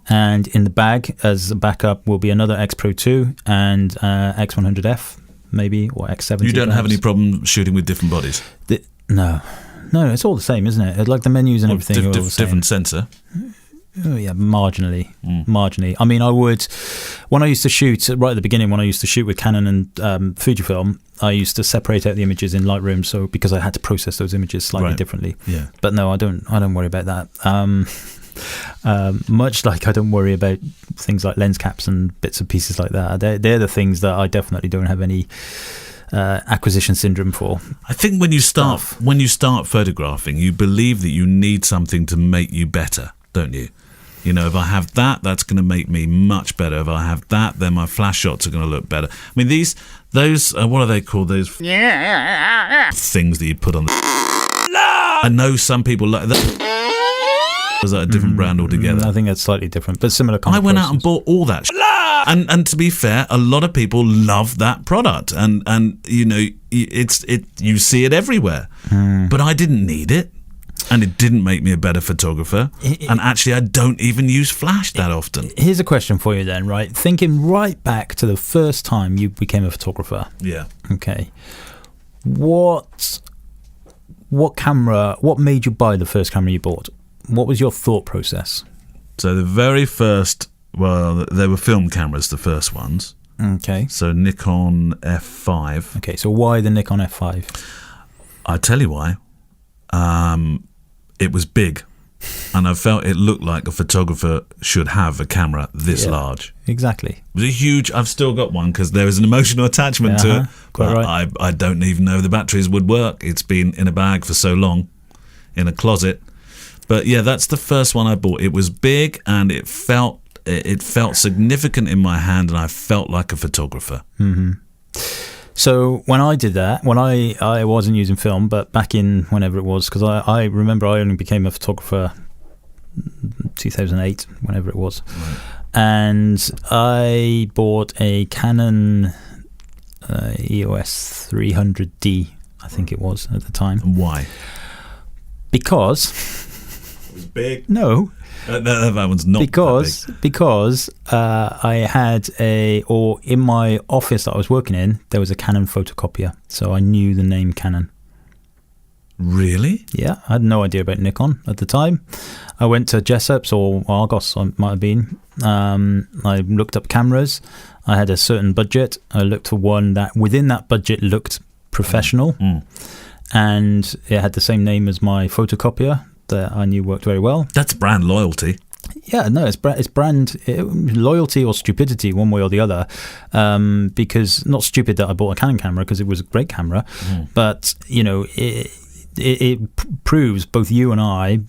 And in the bag, as a backup, will be another X Pro 2 and X100F, maybe, or X70. You don't have any problem shooting with different bodies? No, it's all the same, isn't it? Like the menus and everything are all the same. Different sensor? Oh, yeah, marginally. I mean, I would... When I used to shoot, right at the beginning, when I used to shoot with Canon and Fujifilm, I used to separate out the images in Lightroom, so because I had to process those images slightly differently. Yeah. But no, I don't worry about that. Much like I don't worry about things like lens caps and bits and pieces like that. They're the things that I definitely don't have any acquisition syndrome for. I think when you start photographing, you believe that you need something to make you better, don't you? You know, if I have that, that's going to make me much better. If I have that, then my flash shots are going to look better. I mean, those what are they called? Those things that you put on the... I know some people like that. Was that a different brand altogether? I think that's slightly different, but similar kind of went process. out and bought all that and to be fair, a lot of people love that product, and you know, you see it everywhere. But I didn't need it. And it didn't make me a better photographer. And actually, I don't even use flash that often. Here's a question for you then, right? Thinking right back to the first time you became a photographer. Yeah. Okay. What made you buy the first camera you bought? What was your thought process? So the very first, they were film cameras, the first ones. Okay. So Nikon F5. Okay, so why the Nikon F5? I'll tell you why. It was big, and I felt it looked like a photographer should have a camera this large. Exactly. It was a huge... I've still got one because there is an emotional attachment to it. Quite right. I don't even know if the batteries would work. It's been in a bag for so long, in a closet. But yeah, that's the first one I bought. It was big, and it felt significant in my hand, and I felt like a photographer. Mm-hmm. So when I did that, when I wasn't using film, but back in whenever it was, because I remember I only became a photographer 2008, whenever it was. Right. And I bought a Canon EOS 300D, I think it was at the time. And why? Because It was big. no, that one's not because that big. because I had in my office that I was working in, there was a Canon photocopier, so I knew the name Canon. Really? Yeah, I had no idea about Nikon at the time. I went to Jessop's or Argos, it might have been. I looked up cameras. I had a certain budget. I looked for one that within that budget looked professional, and it had the same name as my photocopier that I knew worked very well. That's brand loyalty. Yeah, no, it's brand loyalty or stupidity, one way or the other. Because not stupid that I bought a Canon camera because it was a great camera, but it proves both you and I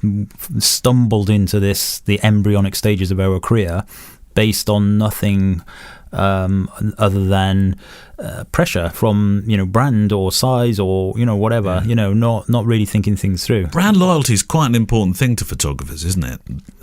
stumbled into the embryonic stages of our career based on nothing other than pressure from brand or size or whatever, not really thinking things through. Brand loyalty is quite an important thing to photographers, isn't it?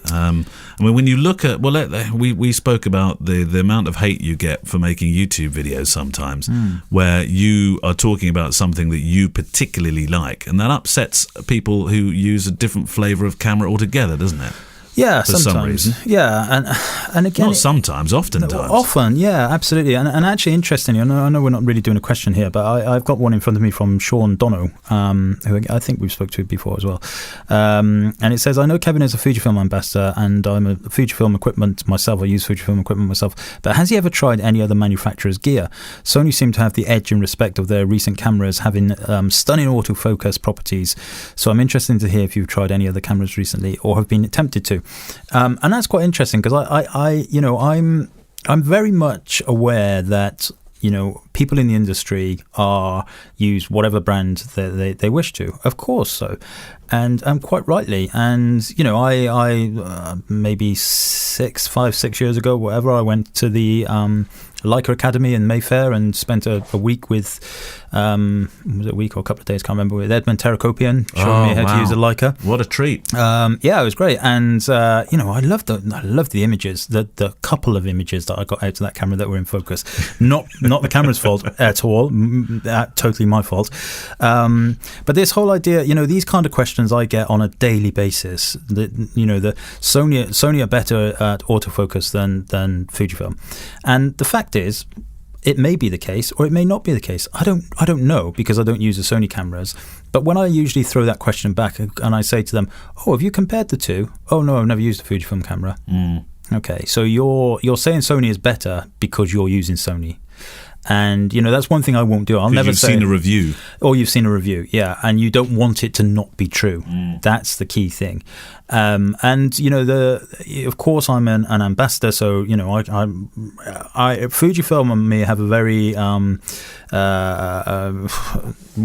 I mean, when you look at we spoke about the amount of hate you get for making YouTube videos sometimes, where you are talking about something that you particularly like, and that upsets people who use a different flavour of camera altogether, doesn't it? Yeah, for some reason. Yeah, and again, not sometimes, oftentimes. Often, yeah, absolutely. And actually, interestingly, I know we're not really doing a question here, but I've got one in front of me from Sean Dono, who I think we've spoke to before as well. And it says, I know Kevin is a Fujifilm ambassador, and I'm a Fujifilm equipment myself. I use Fujifilm equipment myself. But has he ever tried any other manufacturer's gear? Sony seem to have the edge in respect of their recent cameras having stunning autofocus properties. So I'm interested to hear if you've tried any other cameras recently or have been tempted to. And that's quite interesting because I'm very much aware that people in the industry use whatever brand they wish to, of course so, and quite rightly. And I maybe 6 years ago, whatever, I went to the Leica Academy in Mayfair and spent a week with was it a week or a couple of days, can't remember, with Edmund Terakopian showing me how to use a Leica. What a treat. Yeah, it was great. And I loved the images, the couple of images that I got out of that camera that were in focus. Not the camera's fault at all, totally my fault. But this whole idea, these kind of questions I get on a daily basis, the Sony are better at autofocus than Fujifilm. And the fact is, it may be the case or it may not be the case. I don't know because I don't use the Sony cameras. But when I usually throw that question back and I say to them, "Oh, have you compared the two?" "Oh no, I've never used a Fujifilm camera." Okay, so you're saying Sony is better because you're using Sony. And that's one thing I won't do. I'll never say. You've seen a review. Or you've seen a review, yeah, and you don't want it to not be true. That's the key thing. And of course I'm an ambassador, so Fujifilm and me have a very a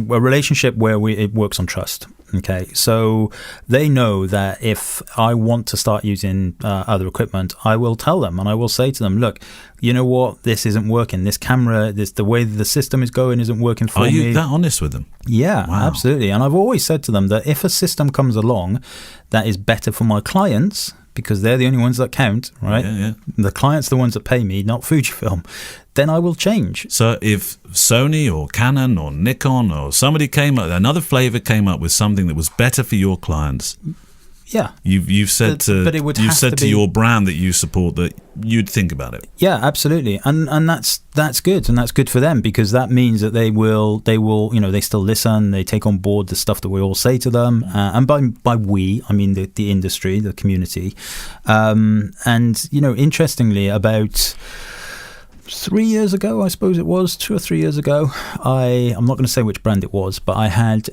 relationship where it works on trust. Okay, so they know that if I want to start using other equipment, I will tell them and I will say to them, look, you know what, this isn't working. This camera, the way the system is going isn't working for me. Are you that honest with them? Yeah, wow. Absolutely. And I've always said to them that if a system comes along that is better for my clients, because they're the only ones that count, right? Yeah. The clients are the ones that pay me, not Fujifilm. Then I will change. So if Sony or Canon or Nikon or somebody another flavor came up with something that was better for your clients, yeah, you've said to your brand that you support that you'd think about it. Yeah, absolutely, and that's good, and that's good for them because that means that they will they still listen, they take on board the stuff that we all say to them, and by we I mean the industry, the community, and interestingly about 3 years ago, I suppose it was 2 or 3 years ago, I'm not going to say which brand it was, but I had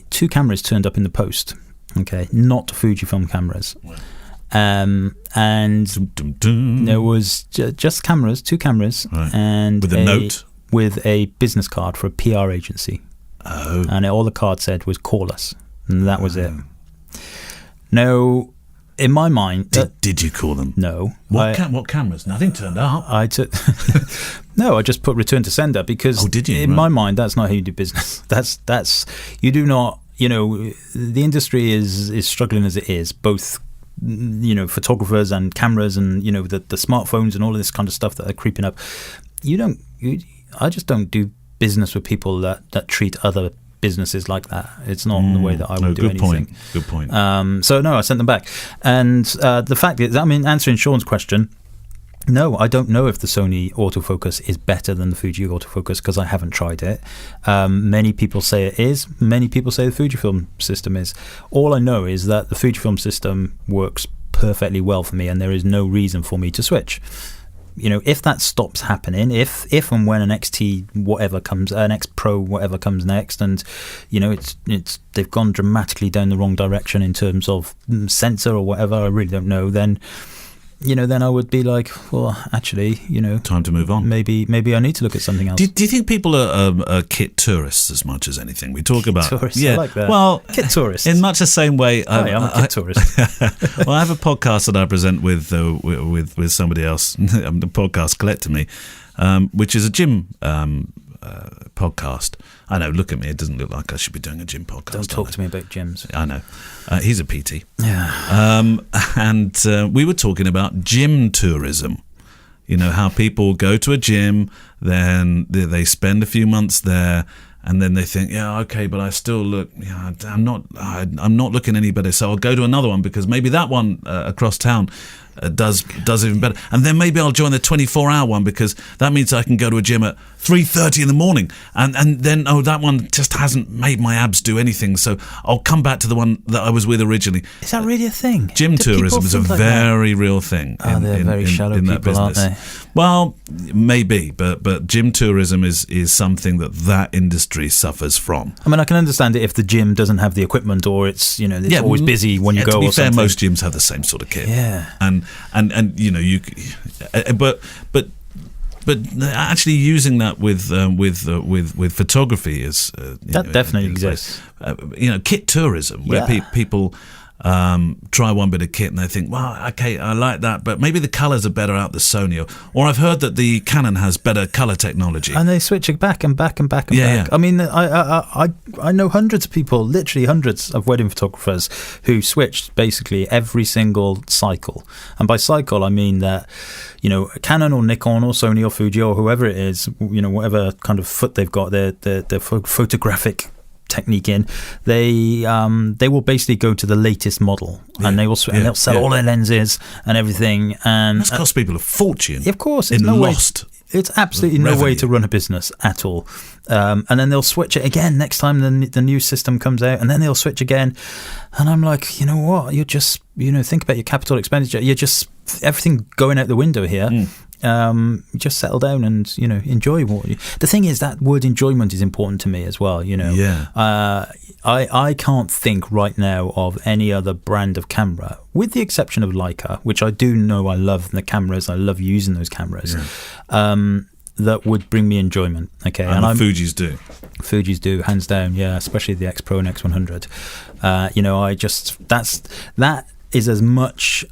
2 cameras turned up in the post. Okay, not Fujifilm cameras. Wow. And there was just cameras, 2 cameras, right. And with a note, with a business card for a PR agency. Oh, and all the card said was "call us," and that was it. Now, in my mind, did you call them? No. What cameras? Nothing turned up. I took. No, I just put return to sender because. Oh, did you? In my mind, that's not how you do business. That's you do not. The industry is struggling as it is, both photographers and cameras and the smartphones and all of this kind of stuff that are creeping up. don't do business with people that treat other businesses like that. It's not the way that I would do anything. Good point. So no, I sent them back. And the fact is, I mean, answering Sean's question, no, I don't know if the Sony autofocus is better than the Fuji autofocus because I haven't tried it. Many people say it is. Many people say the Fujifilm system is. All I know is that the Fujifilm system works perfectly well for me, and there is no reason for me to switch. You know, if that stops happening, if and when an XT whatever comes, an X Pro whatever comes next, and you know it's they've gone dramatically down the wrong direction in terms of sensor or whatever, I really don't know. Then I would be like, well, actually, time to move on. Maybe I need to look at something else. Do you think people are kit tourists as much as anything? We talk about tourists. Yeah, I like that. Well, kit tourists. In much the same way, I'm a kit tourist. Well, I have a podcast that I present with somebody else. The podcast collected me, which is a gym podcast. I know. Look at me. It doesn't look like I should be doing a gym podcast. Don't talk to me about gyms. I know. He's a PT. Yeah. And we were talking about gym tourism. You know, how people go to a gym, then they spend a few months there, and then they think, yeah, okay, but I still look, I'm not looking any better, so I'll go to another one because maybe that one across town does even better, and then maybe I'll join the 24-hour one because that means I can go to a gym at 3:30 in the morning, and then that one just hasn't made my abs do anything, so I'll come back to the one that I was with originally. Is that really a thing? Gym tourism is a very real thing. They're very shallow people, aren't they? Well, maybe, but gym tourism is something that industry suffers from. I mean, I can understand it if the gym doesn't have the equipment or it's always busy when you go. To be or fair, something. most gyms have the same sort of kit. Yeah, and but actually using that with photography is that definitely exists. Kit tourism where people try one bit of kit and they think, well, okay, I like that, but maybe the colours are better out the Sony, or I've heard that the Canon has better colour technology, and they switch it back and back and back and back. I mean, I know hundreds of people, literally hundreds of wedding photographers who switched basically every single cycle, and by cycle I mean that Canon or Nikon or Sony or Fuji or whoever it is, whatever kind of foot they've got, their photographic technique in, they will basically go to the latest model, and they will and they'll sell all their lenses and everything, and that's cost people a fortune. Of course, it's absolutely no way to run a business at all. And then they'll switch it again next time the new system comes out, and then they'll switch again. And I'm like, you know what? You're just think about your capital expenditure. You're just everything going out the window here. Just settle down and enjoy the thing is, that word enjoyment is important to me as well. I can't think right now of any other brand of camera, with the exception of Leica, which I do know I love the cameras, I love using those cameras, that would bring me enjoyment. Okay, and Fujis do hands down, especially the X Pro and X100. That is as much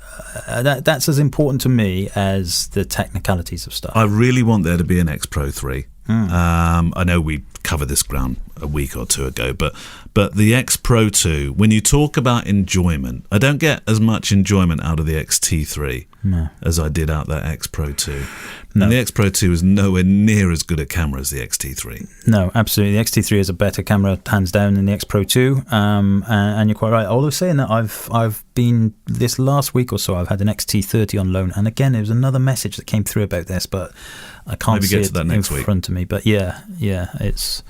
that's as important to me as the technicalities of stuff. I really want there to be an X Pro 3. I know we covered this ground a week or two ago, but the X Pro 2, when you talk about enjoyment, I don't get as much enjoyment out of the XT3 as I did out that X Pro 2. No. And the X Pro 2 is nowhere near as good a camera as the XT3. No, absolutely. The XT3 is a better camera, hands down, than the X Pro 2. And you're quite right. Although saying that, I've been, this last week or so, I've had an XT30 on loan. And again, there was another message that came through about this, but I can't see it in front of me. But yeah, it's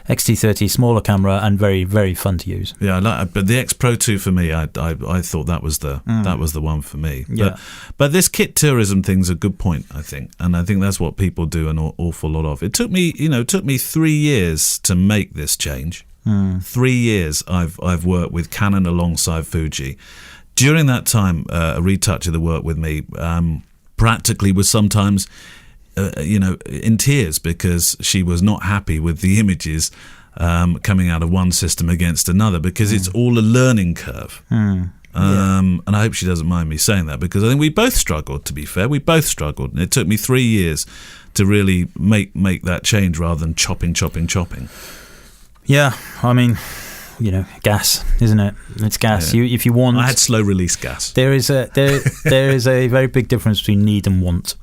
XT30, smaller camera and very, very fun to use. Yeah, but the X Pro 2 for me, I thought that was the one for me. Yeah. But this kit tourism thing's a good point, I think, and I think that's what people do an awful lot of. It took me 3 years to make this change. 3 years I've worked with Canon alongside Fuji. During that time, a retoucher that worked with me practically was sometimes in tears because she was not happy with the images coming out of one system against another, because it's all a learning curve. And I hope she doesn't mind me saying that, because I think we both struggled, to be fair. We both struggled. And it took me 3 years to really make that change rather than chopping. Yeah, I mean, gas, isn't it? It's gas. Yeah. If you want, I had slow release gas. There is a very big difference between need and want.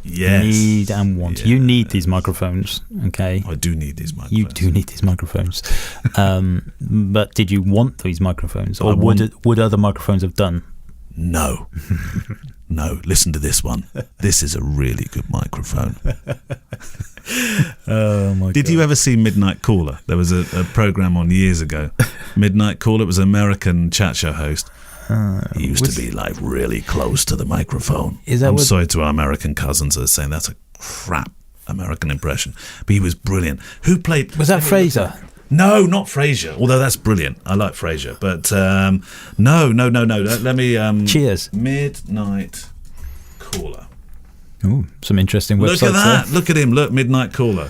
Yes. Need and want. Yes. You need these microphones, okay? I do need these microphones. You do need these microphones. But did you want these microphones? Or would other microphones have done? No. No, listen to this one. This is a really good microphone. Oh my God. Did you ever see Midnight Caller? There was a program on years ago. Midnight Caller, it was an American chat show host. He used to be like really close to the microphone. I'm sorry to our American cousins that are saying that's a crap American impression. But he was brilliant. Who played... Was that Fraser? No, not Frasier. Although that's brilliant. I like Frasier. But no. Let me... Cheers. Midnight Caller. Ooh, some interesting websites. Look at that. There. Look at him. Look, Midnight Caller.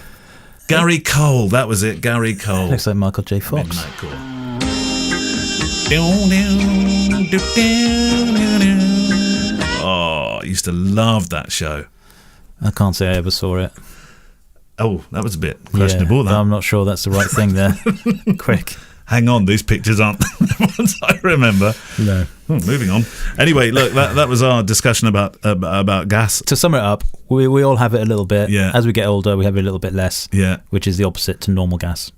Gary Cole. That was it. Gary Cole. Looks like Michael J. Fox. Midnight Caller. Oh, I used to love that show. I can't say I ever saw it. Oh, that was a bit questionable. Yeah, I'm not sure that's the right thing there. Quick. Hang on, these pictures aren't the ones I remember. No. Moving on. Anyway, look, that was our discussion about gas. To sum it up, we all have it a little bit. Yeah. As we get older, we have it a little bit less. Yeah. Which is the opposite to normal gas.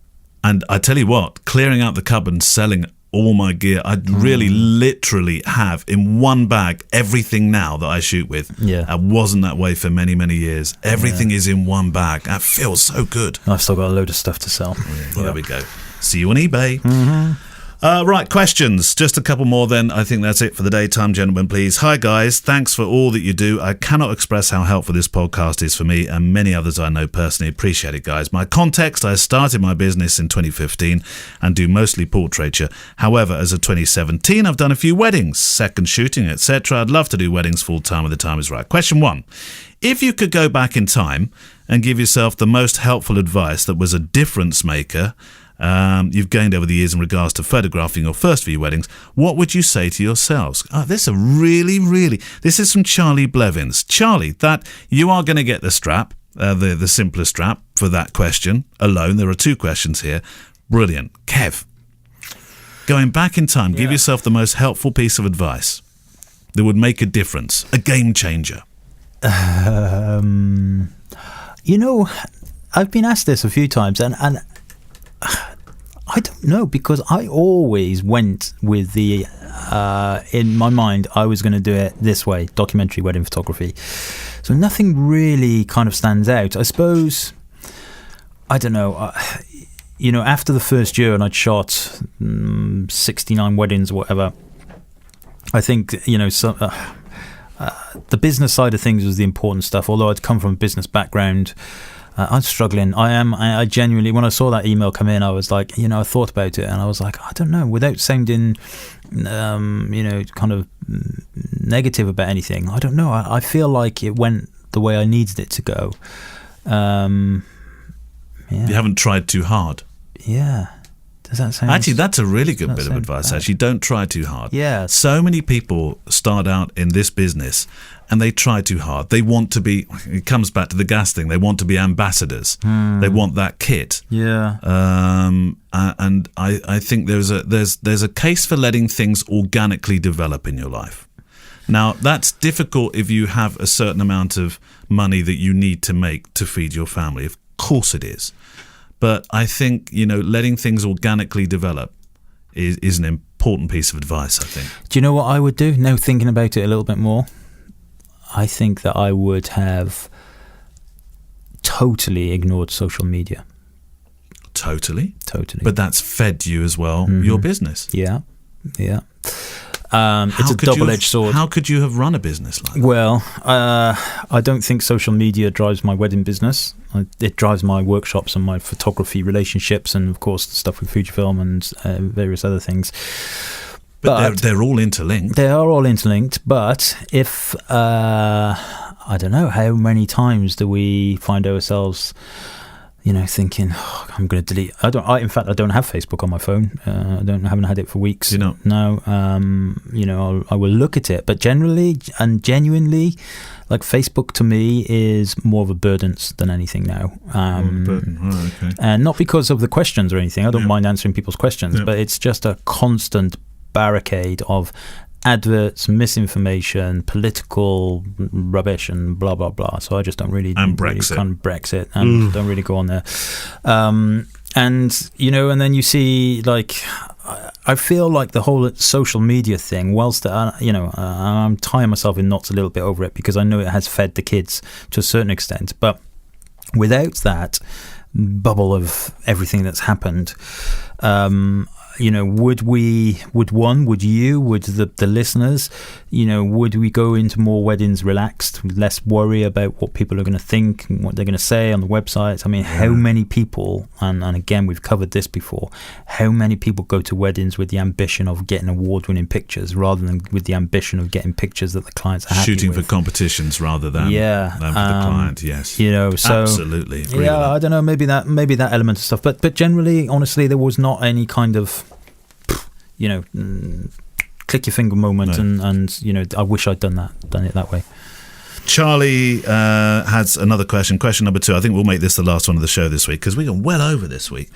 And I tell you what, clearing out the cupboard and selling all my gear, I really literally have in one bag everything now that I shoot with. Yeah. I wasn't that way for many, many years. Everything is in one bag. That feels so good. I've still got a load of stuff to sell. Well, there we go. See you on eBay. Right, questions. Just a couple more then. I think that's it for the daytime, gentlemen, please. Hi, guys. Thanks for all that you do. I cannot express how helpful this podcast is for me and many others I know personally. Appreciate it, guys. My context, I started my business in 2015 and do mostly portraiture. However, as of 2017, I've done a few weddings, second shooting, etc. I'd love to do weddings full-time when the time is right. Question 1. If you could go back in time and give yourself the most helpful advice that was a difference maker you've gained over the years in regards to photographing your first few weddings, what would you say to yourselves? This is from Charlie Blevins. Charlie, that you are going to get the strap, the simpler strap for that question alone. There are 2 questions here. Brilliant. Kev, going back in time, give yourself the most helpful piece of advice that would make a difference, a game changer. You know, I've been asked this a few times, and I don't know, because I always went with the in my mind I was going to do it this way, documentary wedding photography. So nothing really kind of stands out. I suppose, I don't know, you know, after the first year and I'd shot 69 weddings or whatever, I think, you know, the business side of things was the important stuff. Although I'd come from a business background, I'm struggling. I genuinely, when I saw that email come in, I was like, you know, I thought about it and I was like, I don't know, without sounding, you know, kind of negative about anything. I don't know. I feel like it went the way I needed it to go. You haven't tried too hard. Yeah. Does that sound... Actually, that's a really good bit of advice, actually. Don't try too hard. Yeah. So many people start out in this business and they try too hard. They want to be, it comes back to the gas thing, they want to be ambassadors. They want that kit. Yeah. And I think there's a case for letting things organically develop in your life. Now, that's difficult if you have a certain amount of money that you need to make to feed your family. Of course it is. But I think, you know, letting things organically develop is an important piece of advice, I think. Do you know what I would do? Now thinking about it a little bit more, I think that I would have totally ignored social media. Totally? Totally. But that's fed you as well, your business. Yeah, yeah. It's a double-edged sword. How could you have run a business like that? Well, I don't think social media drives my wedding business. It drives my workshops and my photography relationships and, of course, stuff with Fujifilm and various other things. But they're all interlinked. They are all interlinked, but if... I don't know, how many times do we find ourselves... you know, thinking, I'm going to delete. In fact, I don't have Facebook on my phone. I haven't had it for weeks. You know? No. You know, I will look at it, but generally and genuinely, like Facebook to me is more of a burden than anything now. Burden. Oh, okay. And not because of the questions or anything. I don't mind answering people's questions, but it's just a constant barricade of adverts, misinformation, political rubbish, and blah blah blah. So I just don't really And Brexit. kind of Brexit, and don't really go on there. And and then you see, like, I feel like the whole social media thing, whilst I'm tying myself in knots a little bit over it, because I know it has fed the kids to a certain extent, but without that bubble of everything that's happened, would the listeners, would we go into more weddings relaxed, with less worry about what people are going to think and what they're going to say on the websites? I mean, how many people, and again, we've covered this before, how many people go to weddings with the ambition of getting award-winning pictures rather than with the ambition of getting pictures that the clients are happy Shooting with? for competitions rather than for the client, yes. So absolutely agree with that. I don't know, maybe that element of stuff, but generally, honestly, there was not any kind of click your finger moment, No. and I wish I'd done it that way. Charlie has another question number 2. I think we'll make this the last one of the show this week, because we've gone well over this week.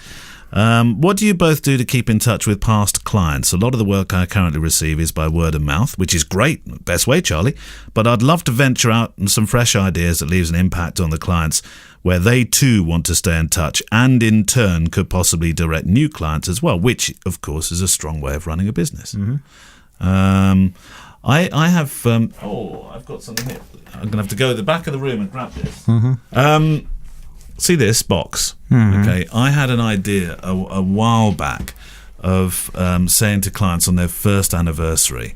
What do you both do to keep in touch with past clients? A lot of the work I currently receive is by word of mouth, which is great. Best way, Charlie. But I'd love to venture out on some fresh ideas that leaves an impact on the clients, where they too want to stay in touch and in turn could possibly direct new clients as well, which of course is a strong way of running a business. I have I've got something here. I'm going to have to go to the back of the room and grab this. See this box? Okay, I had an idea a while back of saying to clients on their first anniversary,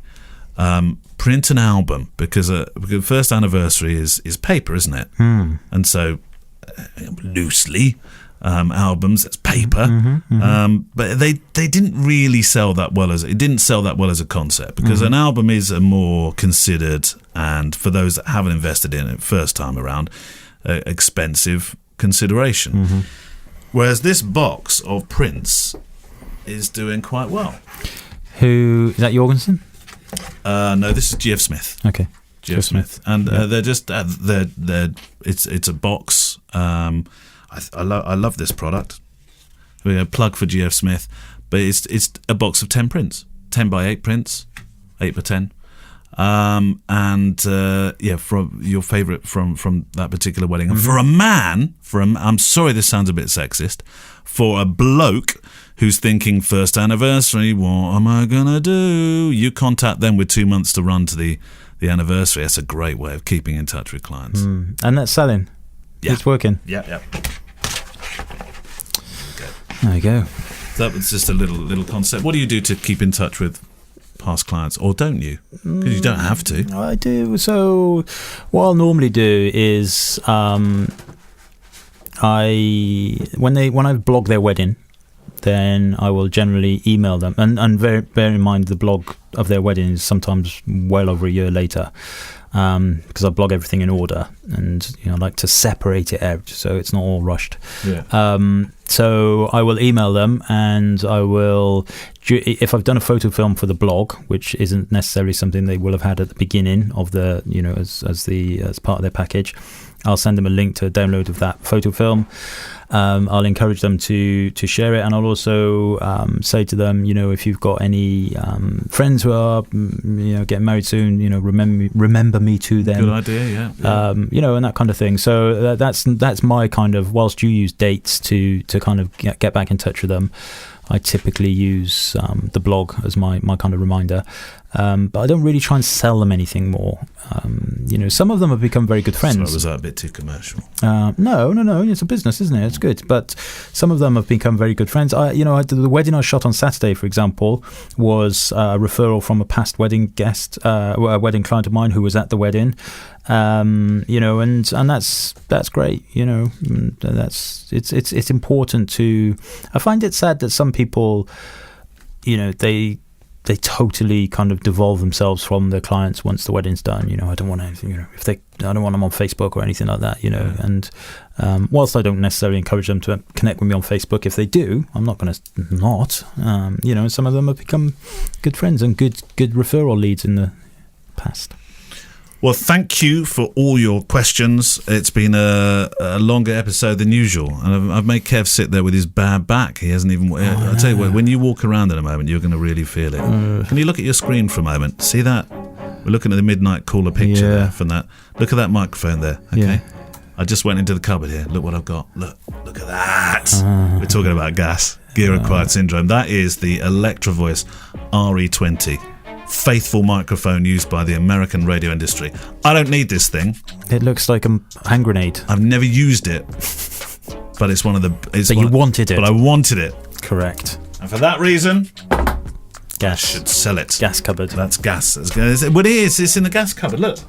print an album, because the first anniversary is paper, isn't it? And so loosely, albums, that's paper, but they didn't really sell that well as a concept, because an album is a more considered, and for those that haven't invested in it first time around, expensive consideration. Whereas this box of prints is doing quite well. Who is that? Jorgensen? No, this is GF Smith. Okay. GF Smith, and they're just it's a box. I love this product. We're a plug for GF Smith, but it's a box of 10 prints, 10 by 8 prints, 8 by 10, from your favourite from that particular wedding. And for a man, I'm sorry, this sounds a bit sexist, for a bloke who's thinking first anniversary, what am I gonna do? You contact them with 2 months to run to the anniversary. That's a great way of keeping in touch with clients. And that's selling. Yeah. It's working. Yeah. There you go. That was just a little concept. What do you do to keep in touch with past clients, or don't you? Because you don't have to. I do. So what I'll normally do is when I blog their wedding, then I will generally email them, and bear in mind the blog of their wedding is sometimes well over a year later, because I blog everything in order, and I like to separate it out so it's not all rushed. So I will email them, and I will, if I've done a photo film for the blog, which isn't necessarily something they will have had at the beginning of the as part of their package, I'll send them a link to a download of that photo film. I'll encourage them to share it, and I'll also say to them, if you've got any friends who are getting married soon, remember me to them. Good idea, yeah. And that kind of thing. So that's my kind of, whilst you use dates to kind of get back in touch with them, I typically use the blog as my kind of reminder. But I don't really try and sell them anything more. Some of them have become very good friends. So was that a bit too commercial? No. It's a business, isn't it? It's good. But some of them have become very good friends. The wedding I shot on Saturday, for example, was a referral from a past wedding guest, a wedding client of mine who was at the wedding. And that's great. It's important to. I find it sad that some people, they totally kind of devolve themselves from their clients once the wedding's done. I don't want anything, I don't want them on Facebook or anything like that, and whilst I don't necessarily encourage them to connect with me on Facebook, if they do, I'm not going to not, some of them have become good friends and good referral leads in the past. Well, thank you for all your questions. It's been a longer episode than usual, and I've made Kev sit there with his bad back. He hasn't even. I'll tell you what. When you walk around in a moment, you're going to really feel it. Can you look at your screen for a moment? See that? We're looking at the Midnight Caller picture there from that. Look at that microphone there. Okay. Yeah. I just went into the cupboard here. Look what I've got. Look at that. We're talking about gas. Gear acquired syndrome. That is the Electro Voice RE20. Faithful microphone used by the American radio industry. I don't need this thing. It looks like a hand grenade. I've never used it, but it's one of the. You wanted it. But I wanted it. Correct. And for that reason, gas. I should sell it. Gas cupboard. That's gas. Well, it is. It's in the gas cupboard. Look.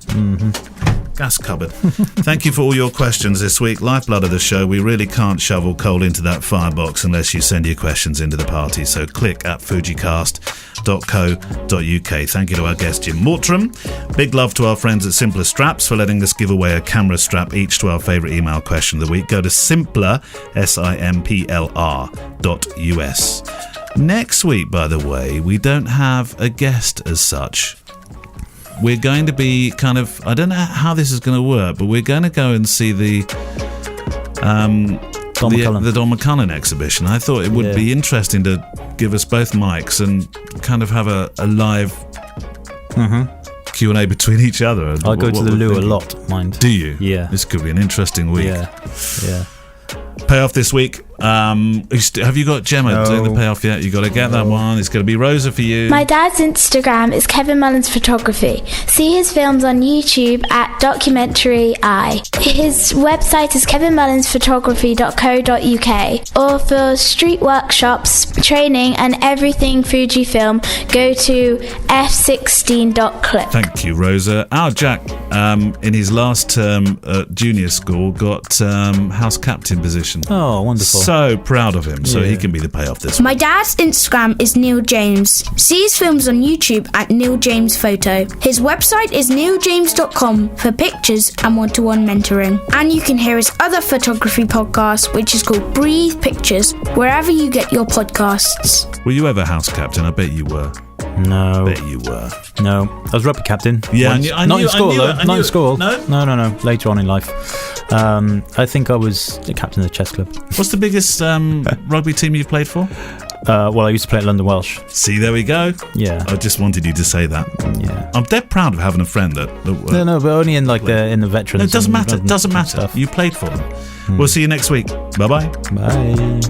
Gas cupboard. Thank you for all your questions this week. Lifeblood of the show. We really can't shovel coal into that firebox unless you send your questions into the party. So click at fujicast.co.uk. Thank you to our guest Jim Mortram. Big love to our friends at Simpler Straps for letting us give away a camera strap each to our favourite email question of the week. Go to simpler, simpler.us. Next week, by the way, we don't have a guest as such. We're going to be kind of, I don't know how this is going to work, but we're going to go and see the Don McCullum exhibition. I thought it would be interesting to give us both mics and kind of have a live Q&A between each other. I go to the loo a lot, mind. Do you? Yeah. This could be an interesting week. Yeah. Payoff this week. Have you got Gemma doing the payoff yet? You got to get that one. It's going to be Rosa for you. My dad's Instagram is Kevin Mullins Photography. See his films on YouTube at Documentary Eye. His website is kevinmullinsphotography.co.uk. Or for street workshops, training and everything Fujifilm, go to f16.clip. Thank you, Rosa. Our Jack, in his last term at junior school, got house captain position. Oh, wonderful. So proud of him. So he can be the payoff this week. My dad's Instagram is Neil James. See his films on YouTube at Neil James Photo. His website is neiljames.com for pictures and one-to-one mentoring. And you can hear his other photography podcast, which is called Breathe Pictures, wherever you get your podcasts. Were you ever house captain? I bet you were. No. Bet you were. No. I was rugby captain. Yeah, Not in school, though. Not in school. No? No. Later on in life. I think I was the captain of the chess club. What's the biggest rugby team you've played for? Well, I used to play at London Welsh. See, there we go. Yeah. I just wanted you to say that. Yeah. I'm dead proud of having a friend that No, but only in the veterans. No, it doesn't matter. And Doesn't matter. stuff. You played for them. We'll see you next week. Bye-bye. Bye.